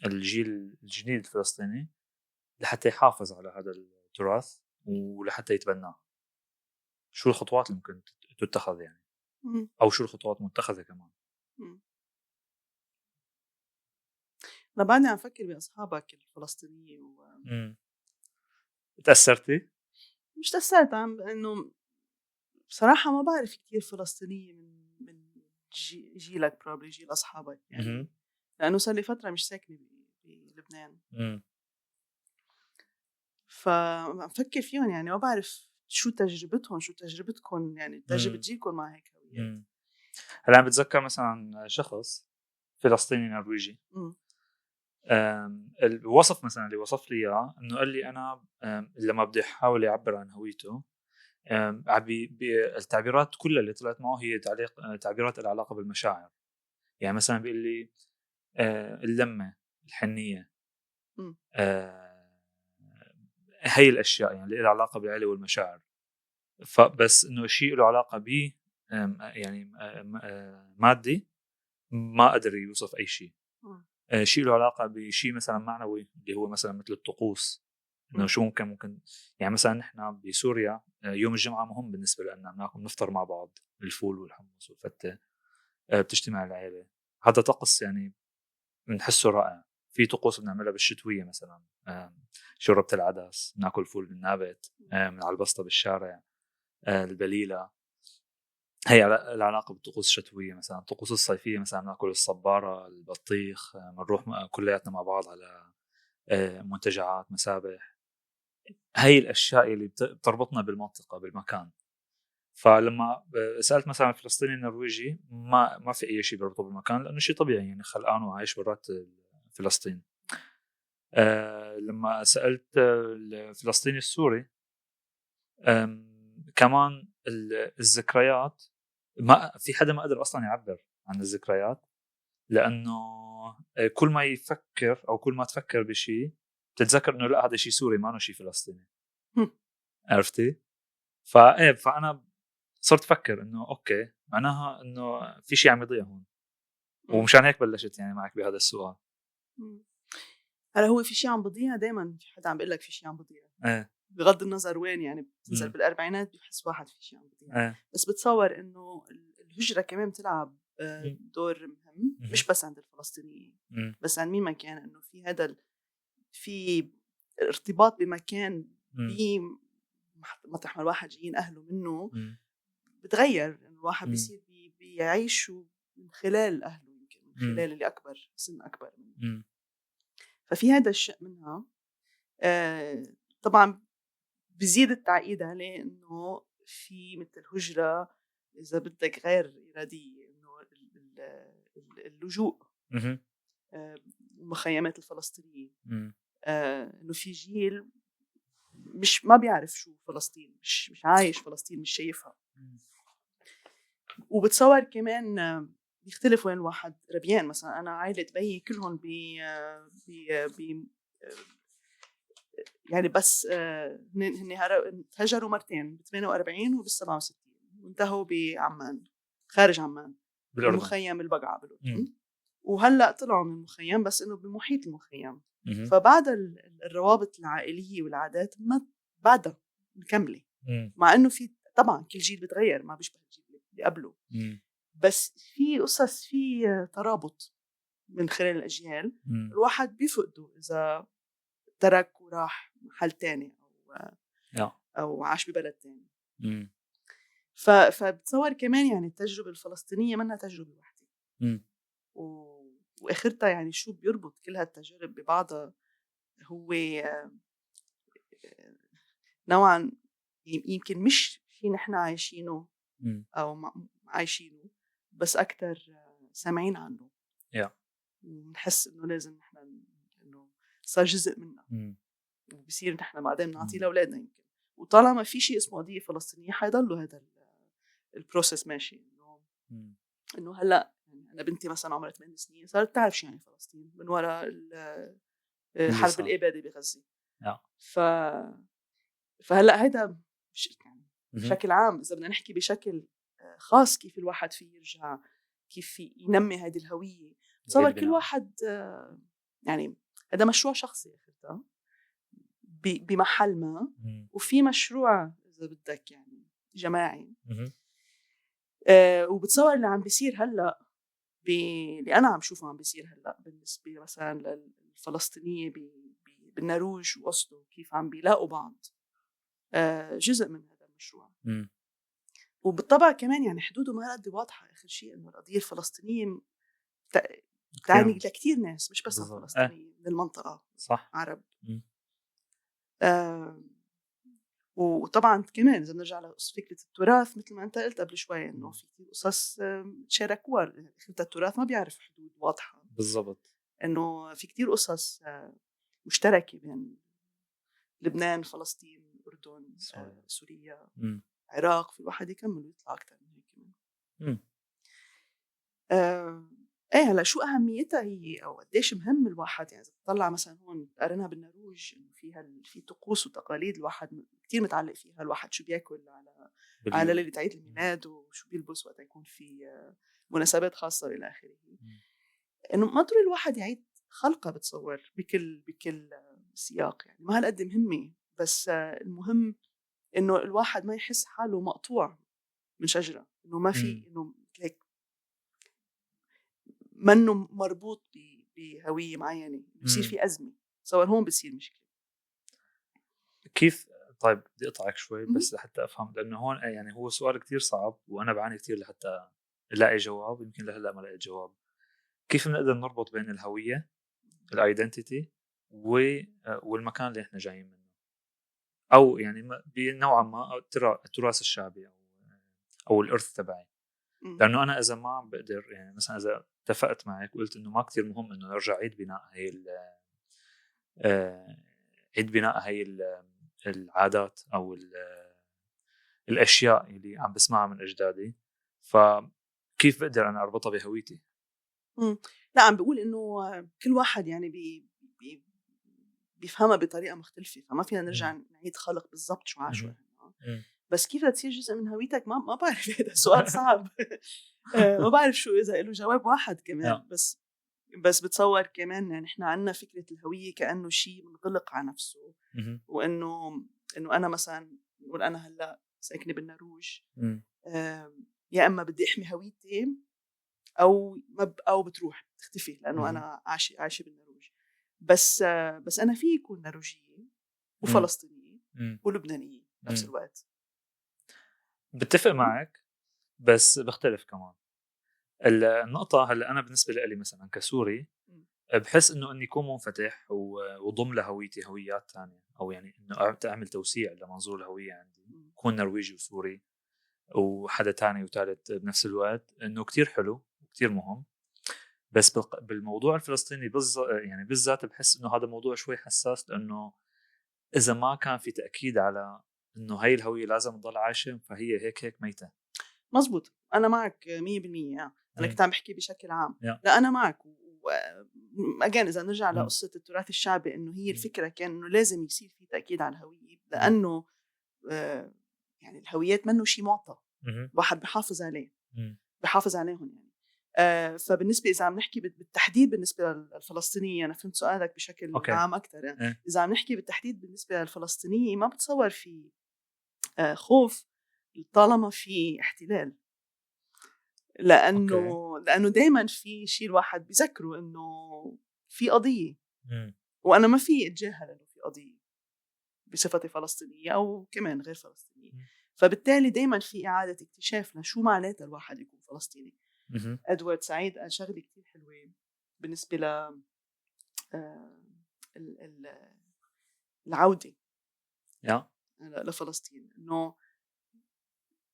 الجيل الجديد الفلسطيني، لحتى يحافظ على هذا التراث ولحتى يتبناه. شو الخطوات اللي ممكن تتخذ يعني، أو شو الخطوات المتخذة كمان؟ أنا بعدني عم فكر بأصحابك الفلسطينيين تأثرتي؟ مش تأثرت، إنه بصراحة ما بعرف كتير فلسطينية من جيلك، probably جيل أصحابك يعني. لأنه صار لي فترة مش ساكنة بلبنان. فأفكر فيهم يعني، ما بعرف شو تجربتهم، شو تجربتكم يعني، تجربة جيلكم مع هيك هويات. هلا أنا بتذكر مثلا شخص فلسطيني نرويجي الوصف مثلا اللي وصف لي إياه إنه قال لي أنا لما بدي أحاول يعبر عن هويته، التعبيرات كلها اللي طلعت معه هي تعبيرات العلاقة بالمشاعر. يعني مثلا بيقول لي اللمة، الحنية، هي الأشياء يعني اللي لها علاقة بالعيلة والمشاعر. فبس إنه شيء له علاقة ب يعني مادي ما قدر يوصف أي شيء. شيء له علاقة بشيء مثلا معنوي اللي هو مثلا مثل الطقوس، إنه شو ممكن يعني مثلا نحن بسوريا يوم الجمعة مهم بالنسبة لنا، نفطر مع بعض الفول والحمص والفتة، بتجتمع العائلة. هذا طقس يعني بنحسه رائع. في طقوس بنعملها بالشتوية مثلا شربة العدس، ناكل فول بالنابت من على البسطة بالشارع، البليلة. هي العلاقة بالطقوس الشتوية. مثلا الطقوس الصيفية مثلا ناكل الصبارة، البطيخ، بنروح كلياتنا مع بعض على منتجعات، مسابح. هي الأشياء اللي بتربطنا بالمنطقة بالمكان. فلما سألت مثلا الفلسطيني النرويجي ما في أي شيء بيربطه بالمكان، لأنه شيء طبيعي يعني، خلقان وعايش برات فلسطين. لما سألت الفلسطيني السوري كمان الذكريات، ما في حدا ما قدر أصلا يعبر عن الذكريات، لأنه كل ما يفكر أو كل ما تفكر بشيء تتذكر إنه لا هذا شيء سوري ما إنه شيء فلسطيني. عرفتي؟ فأنا صرت أفكر إنه أوكي، معناها إنه في شيء عم يضيع هون. ومشان هيك بلشت يعني معك بهذا السؤال. هلا هو في شيء عم بضيع، دائما في حدا عم بيقول لك في شيء عم بضيع. بغض النظر وين يعني، بتنزل بالأربعينات بحس واحد في شيء عم بضيع. بس بتصور إنه الهجرة كمان بتلعب دور مهم، مش بس عند الفلسطينيين بس عند مين ما كان، إنه في هذا في ارتباط بمكان مطرح ما الواحد جايين أهله منه بتغير. الواحد بيصير بيعيش من خلال أهله، يمكن من خلال اللي أكبر سن أكبر منه. ففي هذا الشيء منها. طبعا بزيد التعقيد عليه إنه في مثل هجرة إذا بدك غير إرادية، إنه اللجوء مخيمات الفلسطينيين، إنه في جيل مش ما بيعرف شو فلسطين، مش عايش فلسطين، مش شايفها. وبتصور كمان بيختلف وين الواحد ربيان. مثلا أنا عائلة بيي كلهم يعني بس هن تهجروا مرتين ب 48 وب 67 وانتهوا بعمان خارج عمان بالأردن. المخيم البقعة بالأردن. وهلا طلعوا من المخيم بس انه بمحيط المخيم. فبعد الروابط العائليه والعادات ما بعدها مكمله، مع انه في طبعا كل جيل بتغير ما بيشبه الجيل اللي قبله، بس في قصص في ترابط من خلال الاجيال الواحد بيفقده اذا ترك وراح محل تاني او عاش ببلد تاني. فبتصور كمان يعني التجربه الفلسطينيه منها تجربه واحده واخرتها يعني شو بيربط كل هالتجارب ببعضها هو نوعا يمكن مش في نحن عايشينه او عايشينه بس اكثر سامعين عنه ونحس انه لازم نحن انه صار جزء منا وبصير نحن بعدين نعطيه لاولادنا. يمكن وطالما في شيء اسمه قضيه فلسطينيه حيضلوا هذا البروسيس ماشي انه هلا أنا بنتي مثلا عمرها 8 سنين صارت تعرف شو يعني فلسطين من وراء حرب الإبادة بغزة. فهلا هيدا يعني بشكل عام إذا بدنا نحكي بشكل خاص كيف الواحد فيه يرجع كيف ينمي هذه الهوية. تصور كل واحد يعني هذا مشروع شخصي أخذته بمحل ما وفي مشروع إذا بدك يعني جماعي. وبتصور اللي عم بيصير هلا اللي أنا عم شوفه عم بيصير هلأ بالنسبة مثلا للفلسطينية بالنرويج وأسلو كيف عم بيلاقوا بعض جزء من هذا المشروع. وبالطبع كمان يعني حدوده ما قد واضحة. آخر شيء إنه القضية الفلسطينية تعني لكتير ناس مش بس الفلسطينيين من المنطقة صح عرب. وطبعا كمان إذا نرجع لفكرة التراث مثل ما أنت قلت قبل شوي إنه في كتير قصص تشاركوها. التراث ما بيعرف حدود واضحة بالضبط. إنه في كتير قصص مشتركة بين لبنان فلسطين الأردن سوريا العراق. في واحد يكمل ويطلع أكتر من هيك كمان. ايه هلا شو اهميتها هي او قديش مهم الواحد يعني اذا تطلع مثلا هون قارنها بالنرويج انه فيها في طقوس وتقاليد الواحد كتير متعلق فيها. الواحد شو بياكل على ليله عيد الميلاد وشو بيلبس وقت يكون في مناسبات خاصه الى اخره. انه ما ضروري الواحد يعيد خلقه بتصور بكل سياق يعني ما هالقد مهمه. بس المهم انه الواحد ما يحس حاله مقطوع من شجره انه ما في انه هيك منه مربوط بهوية معينة بيصير في أزمة. صور هون بيصير مشكلة. كيف؟ طيب بدي أقطعك شوي بس لحتى أفهم لأنه هون يعني هو سؤال كتير صعب وأنا بعاني كتير لحتى ألاقي جواب. يمكن لهلا ما لقيت جواب. كيف بنقدر نربط بين الهوية الايدنتيتي والمكان اللي احنا جايين منه أو يعني بنوعا ما التراث الشعبي أو الإرث تبعي. لأنه أنا إذا ما بقدر يعني مثلا إذا اتفقت معك وقلت إنه ما كتير مهم إنه نرجع عيد بناء هاي العادات أو الأشياء اللي عم بسمعها من أجدادي فكيف بقدر أنا أربطها بهويتي؟ لا عم بقول إنه كل واحد يعني بيفهمها بطريقة مختلفة فما فينا نرجع نعيد خلق بالضبط شو عاشوا. بس كيف تصير جزء من هويتك ما بعرف. هذا سؤال صعب. ما بعرف شو إذا له جواب واحد كمان. بس بتصور كمان يعني إحنا عنا فكرة الهوية كأنه شيء منغلق على نفسه وإنه أنا مثلا نقول أنا هلا ساكنة بالنرويج يا إما بدي أحمي هويتي أو بتروح تختفي لأنه أنا عايشة بالنرويج. بس أنا في يكون نرويجية وفلسطينية ولبنانية نفس الوقت. بتفق معك بس بختلف كمان. النقطة هلا أنا بالنسبة لي مثلا كسوري بحس إنه إني أكون منفتح وضم لهويتي هويات تانية أو يعني إنه أعمل توسيع لمنظور الهوية عندي كون نرويجي وسوري وحدا تاني وثالث بنفس الوقت إنه كتير حلو وكتير مهم. بس بالموضوع الفلسطيني يعني بالذات بحس إنه هذا موضوع شوي حساس لأنه إذا ما كان في تأكيد على إنه هاي الهوية لازم تضل عايشة فهي هيك ميتة. مزبوط. أنا معك 100%. أنا كنت عم بحكي بشكل عام. لا أنا معك أجان إذا نرجع لقصة التراث الشعبي إنه هي الفكرة كان إنه لازم يصير في تأكيد على الهوية، لأنه يعني الهويات منه شيء معطى، واحد بحافظ عليه، بحافظ عليهم يعني. فبالنسبة إذا عم نحكي بالتحديد بالنسبة للفلسطينية، أنا فهمت سؤالك بشكل عام أكتر يعني. إذا عم نحكي بالتحديد بالنسبة للفلسطينية، ما بتصور في خوف طالما في احتلال، لأنه دايما في شيء الواحد بيذكره إنه في قضية، وأنا ما في أتجاهل إنه في قضية بصفتي فلسطينية أو كمان غير فلسطينية. فبالتالي دايما في إعادة اكتشاف لشو معناته الواحد يكون فلسطيني. إدوارد سعيد قال شغلة كتير حلوة بالنسبة ل العودة لفلسطين، إنه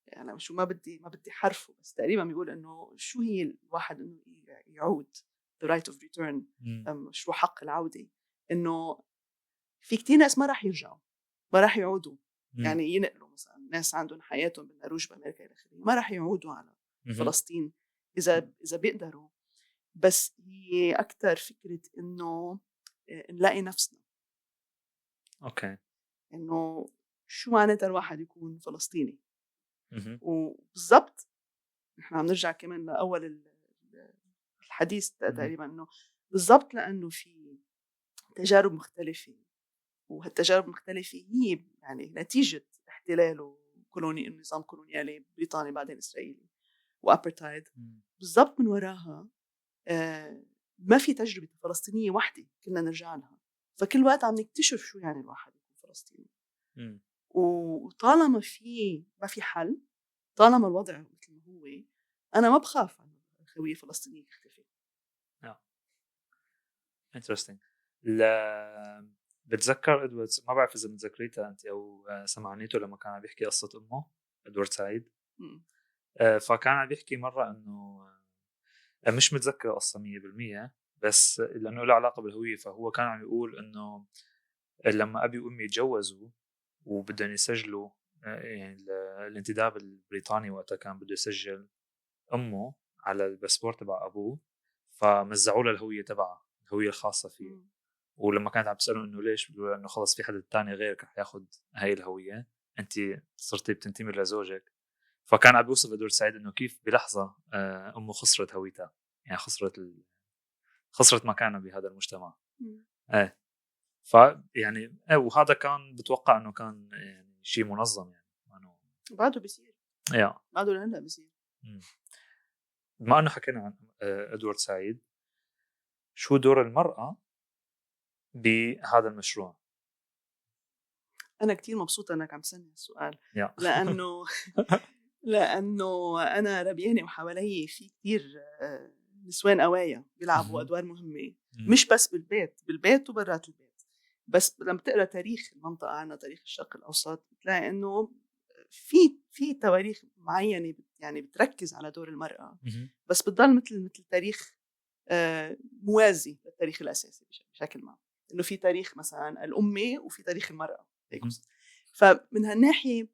يعني شو ما بدي حرفه، بس تقريبا بيقول إنه شو هي الواحد إنه يعود the right of return، شو حق العودة، إنه في كتير ناس ما راح يرجعوا، ما راح يعودوا، يعني ينقلوا مثلا ناس عندهم حياتهم بالنرويج بأمريكا إلى آخره، ما راح يعودوا على فلسطين إذا بيقدروا. بس هي أكتر فكرة إنه نلاقي نفسنا، إنه شو معناتها الواحد يكون فلسطيني. وبالضبط نحن عم نرجع كمان لأول الحديث تقريبا، إنه بالضبط لأنه في تجارب مختلفة، وهالتجارب المختلفة هي يعني نتيجة احتلال وكولوني النظام كولونيالي بريطاني بعدين إسرائيلي وأبرتايد. بالضبط من وراها ما في تجربة فلسطينية واحدة كنا نرجع لها، فكل وقت عم نكتشف شو يعني الواحد يكون فلسطيني. وطالما ما في حل، طالما الوضع مثل ما هو، أنا ما بخاف عن الهوية الفلسطينية تختفي. interesting. بتذكر إدوارد، ما بعرف إذا متذكريتها أنت أو سمعنيته، لما كان عم بيحكي قصة أمه إدوارد سعيد. فكان عم بيحكي مرة إنه مش متذكر قصة 100%، بس لأنه له علاقة بالهوية. فهو كان عم يقول إنه لما أبي وأمي يتجوزوا وبدهم يسجلوا، يعني الانتداب البريطاني وقتها كان بده يسجل أمه على الباسبور تبع أبوه، فمزعوا له الهوية تبعها، الهوية الخاصة فيه. ولما كانت عم تسأله إنه ليش، بيقول إنه خلص في حد تاني غيرك رح ياخد هاي الهوية، أنت صرتي بتنتمي لزوجك. فكان عم بيوصف إدوارد سعيد إنه كيف بلحظة أمه خسرت هويتها، يعني خسرت مكانها بهذا المجتمع. فيعني وهذا كان بتوقع إنه كان يعني شيء منظم، يعني إنه بعده بيصير، بعده لهلا بيصير. بما إنه حكينا عن إدوارد سعيد، شو دور المرأة بهذا المشروع؟ أنا كتير مبسوطة أنك عم تسألني السؤال، لأنه أنا ربيانة وحوالي في كتير نسوان قوايا بيلعبوا أدوار مهمة، مش بس بالبيت وبرات البيت. بس لما تقرأ تاريخ المنطقة عنا، تاريخ الشرق الأوسط، بتلاقي أنه في تواريخ معينة يعني بتركز على دور المرأة، بس بتضل مثل تاريخ موازي للتاريخ الأساسي بشكل ما، إنه في تاريخ مثلا الأمة وفي تاريخ المرأة. فمن هالناحية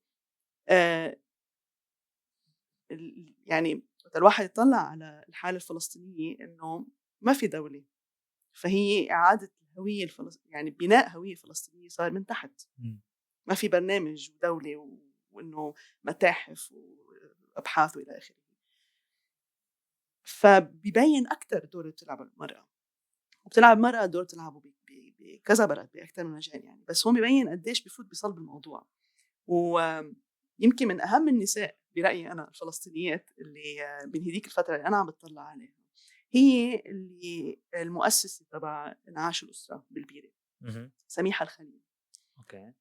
يعني الواحد يطلع على الحالة الفلسطينية إنه ما في دولة، فهي إعادة الهوية يعني بناء هوية فلسطينية صار من تحت. ما في برنامج ودولة وإنه متاحف وأبحاث وإلى آخره. فبيبين أكتر دور بتلعب المرأة، وبتلعب مرأة دور تلعبه بكذا بلد بأكتر من مجال يعني. بس هو بيبين قديش بفوت بصلب الموضوع. ويمكن من أهم النساء برأيي أنا الفلسطينيات اللي بهديك الفترة اللي أنا عم بتطلع عليها، هي اللي المؤسسة تبع انعاش الأسرة بالبيرة، سميحة الخليل،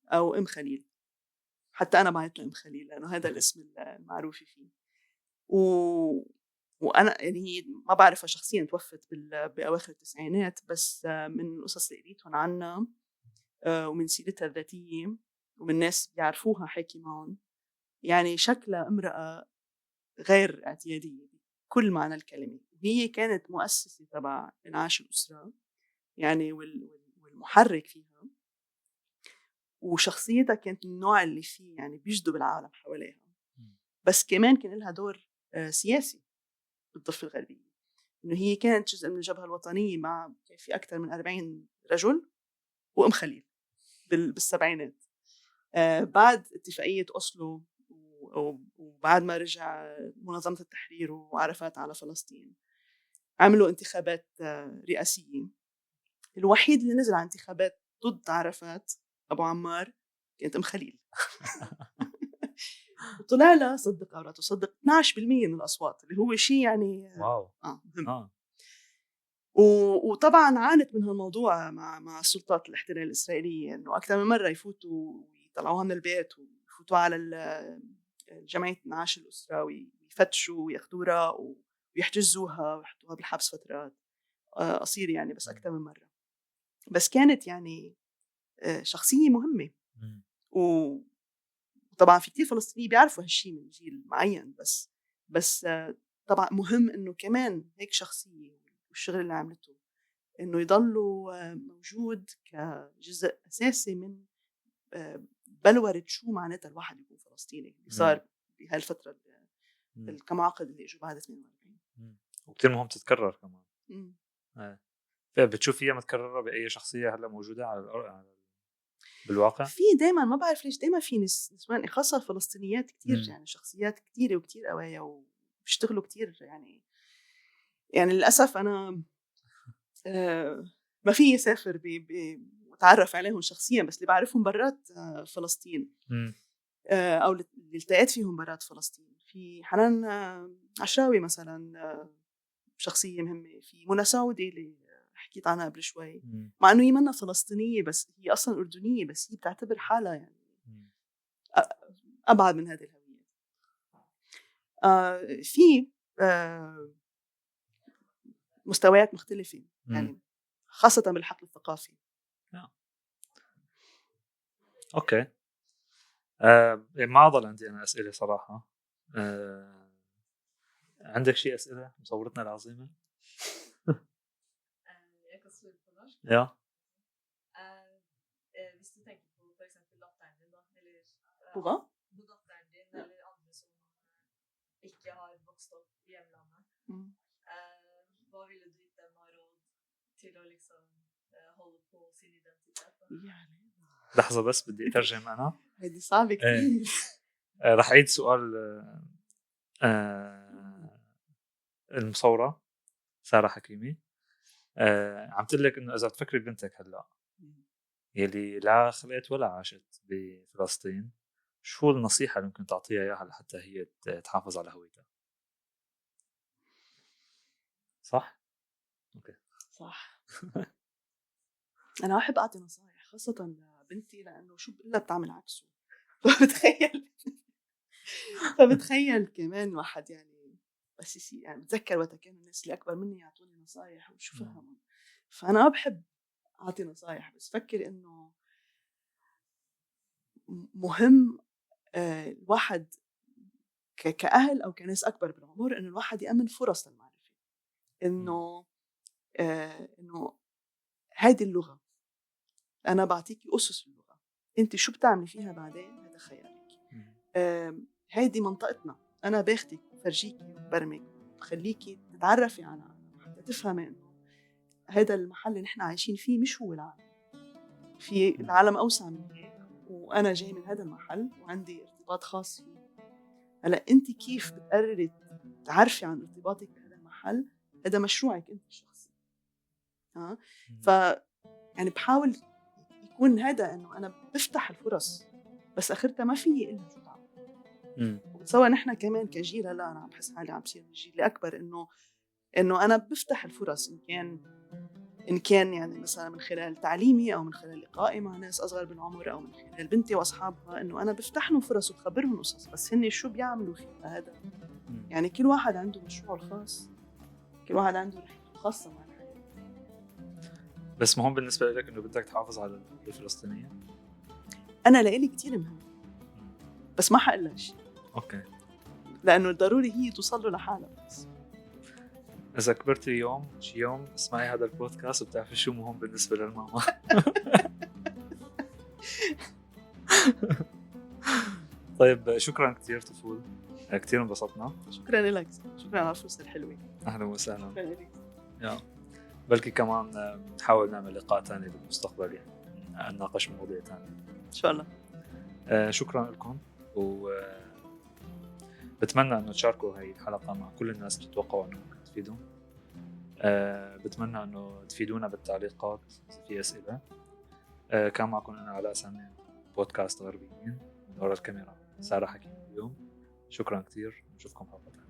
أو أم خليل. حتى أنا بعت لها أم خليل لأنه هذا الاسم المعروف فيه. وأنا يعني ما بعرفها شخصيا، توفت بأواخر التسعينات، بس من قصص اللي قريتهم عنها ومن سيرتها الذاتية ومن ناس بيعرفوها حكي معهم، يعني شكلها امرأة غير اعتيادية بكل معنى الكلمة. هي كانت مؤسسة تبع انعاش الأسرة يعني، والمحرك فيها، وشخصيتها كانت من النوع اللي فيه يعني بيجذب العالم حواليها. بس كمان كان لها دور سياسي بالضفة الغربية، إنه هي كانت جزء من الجبهة الوطنية مع في أكثر من 40 رجل وأم خليل بالسبعينات. بعد اتفاقية أوسلو وبعد ما رجع منظمة التحرير وعرفات على فلسطين عملوا انتخابات رئاسية. الوحيد اللي نزل على انتخابات ضد عرفات أبو عمار كانت أم خليل. وطلع لها صدق أو لا تصدق 12% من الأصوات اللي هو شيء يعني واو. مهم. وطبعا عانت من هالموضوع مع السلطات الاحتلال الإسرائيلية إنه أكثر من مرة يفوتوا ويطلعوها من البيت ويفوتوا على جمعية معاش الأسرة ويفتشوا وياخدوها ويحجزوها ويحطوها بالحبس فترات قصيرة يعني بس أكثر من مرة. بس كانت يعني شخصية مهمة. وطبعا في كتير فلسطينيين بيعرفوا هالشي من جيل معين بس طبعا مهم إنه كمان هيك شخصية والشغل اللي عملته إنه يضلوا موجود كجزء أساسي من بلورة شو معناتها الواحد يكون فلسطيني اللي صار بهالفترة الكمعاقد اللي إجوا بعد 48. وكتير مهم تتكرر كمان. بتشوف فيها متكررة بأي شخصية هلا موجودة على بالواقع؟ في دايما ما بعرف ليش دايما في نسوان خاصة الفلسطينيات كتير يعني شخصيات كتيرة وكتير قوية وبيشتغلوا كتير يعني للأسف أنا ما في سافر وتعرف عليهم شخصيا بس اللي بعرفهم برات فلسطين أو اللي التقيت فيهم برات فلسطين. في حنان عشراوي مثلا شخصية مهمة. في منى سعودي اللي حكيت عنها قبل شوي مع أنه هي منا فلسطينية بس هي أصلا أردنية بس هي بتعتبر حالها يعني أبعد من هذه الهوية. في مستويات مختلفة يعني خاصة بالحقل الثقافي. أوكي. ما ضل عندي أنا أسئلة صراحة. عندك شيء أسئلة مصورتنا العظيمة؟ Ja. Hvis du tenker på for eksempel datteren din da, eller på hva? På datteren din eller andre som ikke har vokst opp i hjemlandet, hva ville du gitt dem av råd til å liksom holde på sin identitet? لحظة بس بدي أترجم أنا. هذه صعبة كتير. رح أعيد سؤال المصورة سارة حكيمي. عم تقول لك إنه إذا تفكري بنتك هلا يلي لا خلقت ولا عاشت بفلسطين شو النصيحة اللي ممكن تعطيها إياها لحتى هي تحافظ على هويتها؟ صح؟ أوكي. صح. أنا أحب أعطي نصائح خاصة لبنتي لأنه شو إلا بتعمل عكسه. فبتخيل كمان واحد يعني بس يعني بتذكر وقت كانوا الناس اللي أكبر مني يعطوني نصائح وشو فهمهم. فأنا بحب أعطي نصائح بس فكر إنه مهم الواحد كأهل أو كناس أكبر بالعمر إنه الواحد يأمن فرص للمعرفة. إنه هذه اللغة أنا بعطيكي أسس اللغة أنت شو بتعملي فيها بعدين هذا خيالك. هذه منطقتنا أنا باخدك فرجيكي وبرمك وخليكي تتعرفي على حتى تفهمي إنه هذا المحل اللي نحن عايشين فيه مش هو العالم. في العالم أوسع من هيك وأنا جاي من هذا المحل وعندي ارتباط خاص فيه. هلا أنت كيف بتقرري تعرفي عن ارتباطك بهذا المحل؟ هذا مشروعك أنت الشخصي. يعني بحاول يكون هذا إنه أنا بفتح الفرص بس آخرتها ما فيي إلا شو تعمل. وبتصور نحن كمان كجيل هلا أنا عم بحس حالي عم بصير الجيل اللي أكبر إنه أنا بفتح الفرص إن كان يعني مثلا من خلال تعليمي أو من خلال لقائي مع ناس أصغر بالعمر أو من خلال بنتي وأصحابها إنه أنا بفتح لهم فرص وبخبرهم قصص بس هن شو بيعملوا فيها هذا. يعني كل واحد عنده مشروع الخاص كل واحد عنده رحلته الخاصة مع الحياة. بس مهم بالنسبة لك إنه بدك تحافظ على الهوية الفلسطينية؟ أنا لإلي كتير مهم بس ما حقلها شيء. أوكي. لأنه ضروري هي توصل له لحالها بس. إذا كبرتي يوم اسمعي هذا البودكاست وبتعرفي شو مهم بالنسبة للماما. طيب شكرا كتير طفول. كتير انبسطنا. شكرا لك، شكرا على الفرصة الحلوة. أهلا وسهلا. شكرا لك. بلكي كمان نحاول نعمل لقاء تاني بالمستقبل، يعني نناقش مواضيع تانية إن شاء الله. شكرا لكم، وبتمنى أنه تشاركوا هاي الحلقة مع كل الناس اللي تتوقعوا أنه ممكن تفيدهم. بتمنى أنه تفيدونا بالتعليقات إذا في أسئلة. كان معكم أنا علاء سامي، بودكاست غربيين، من وراء الكاميرا سارة حكيم اليوم. شكرا كتير، نشوفكم حلقة.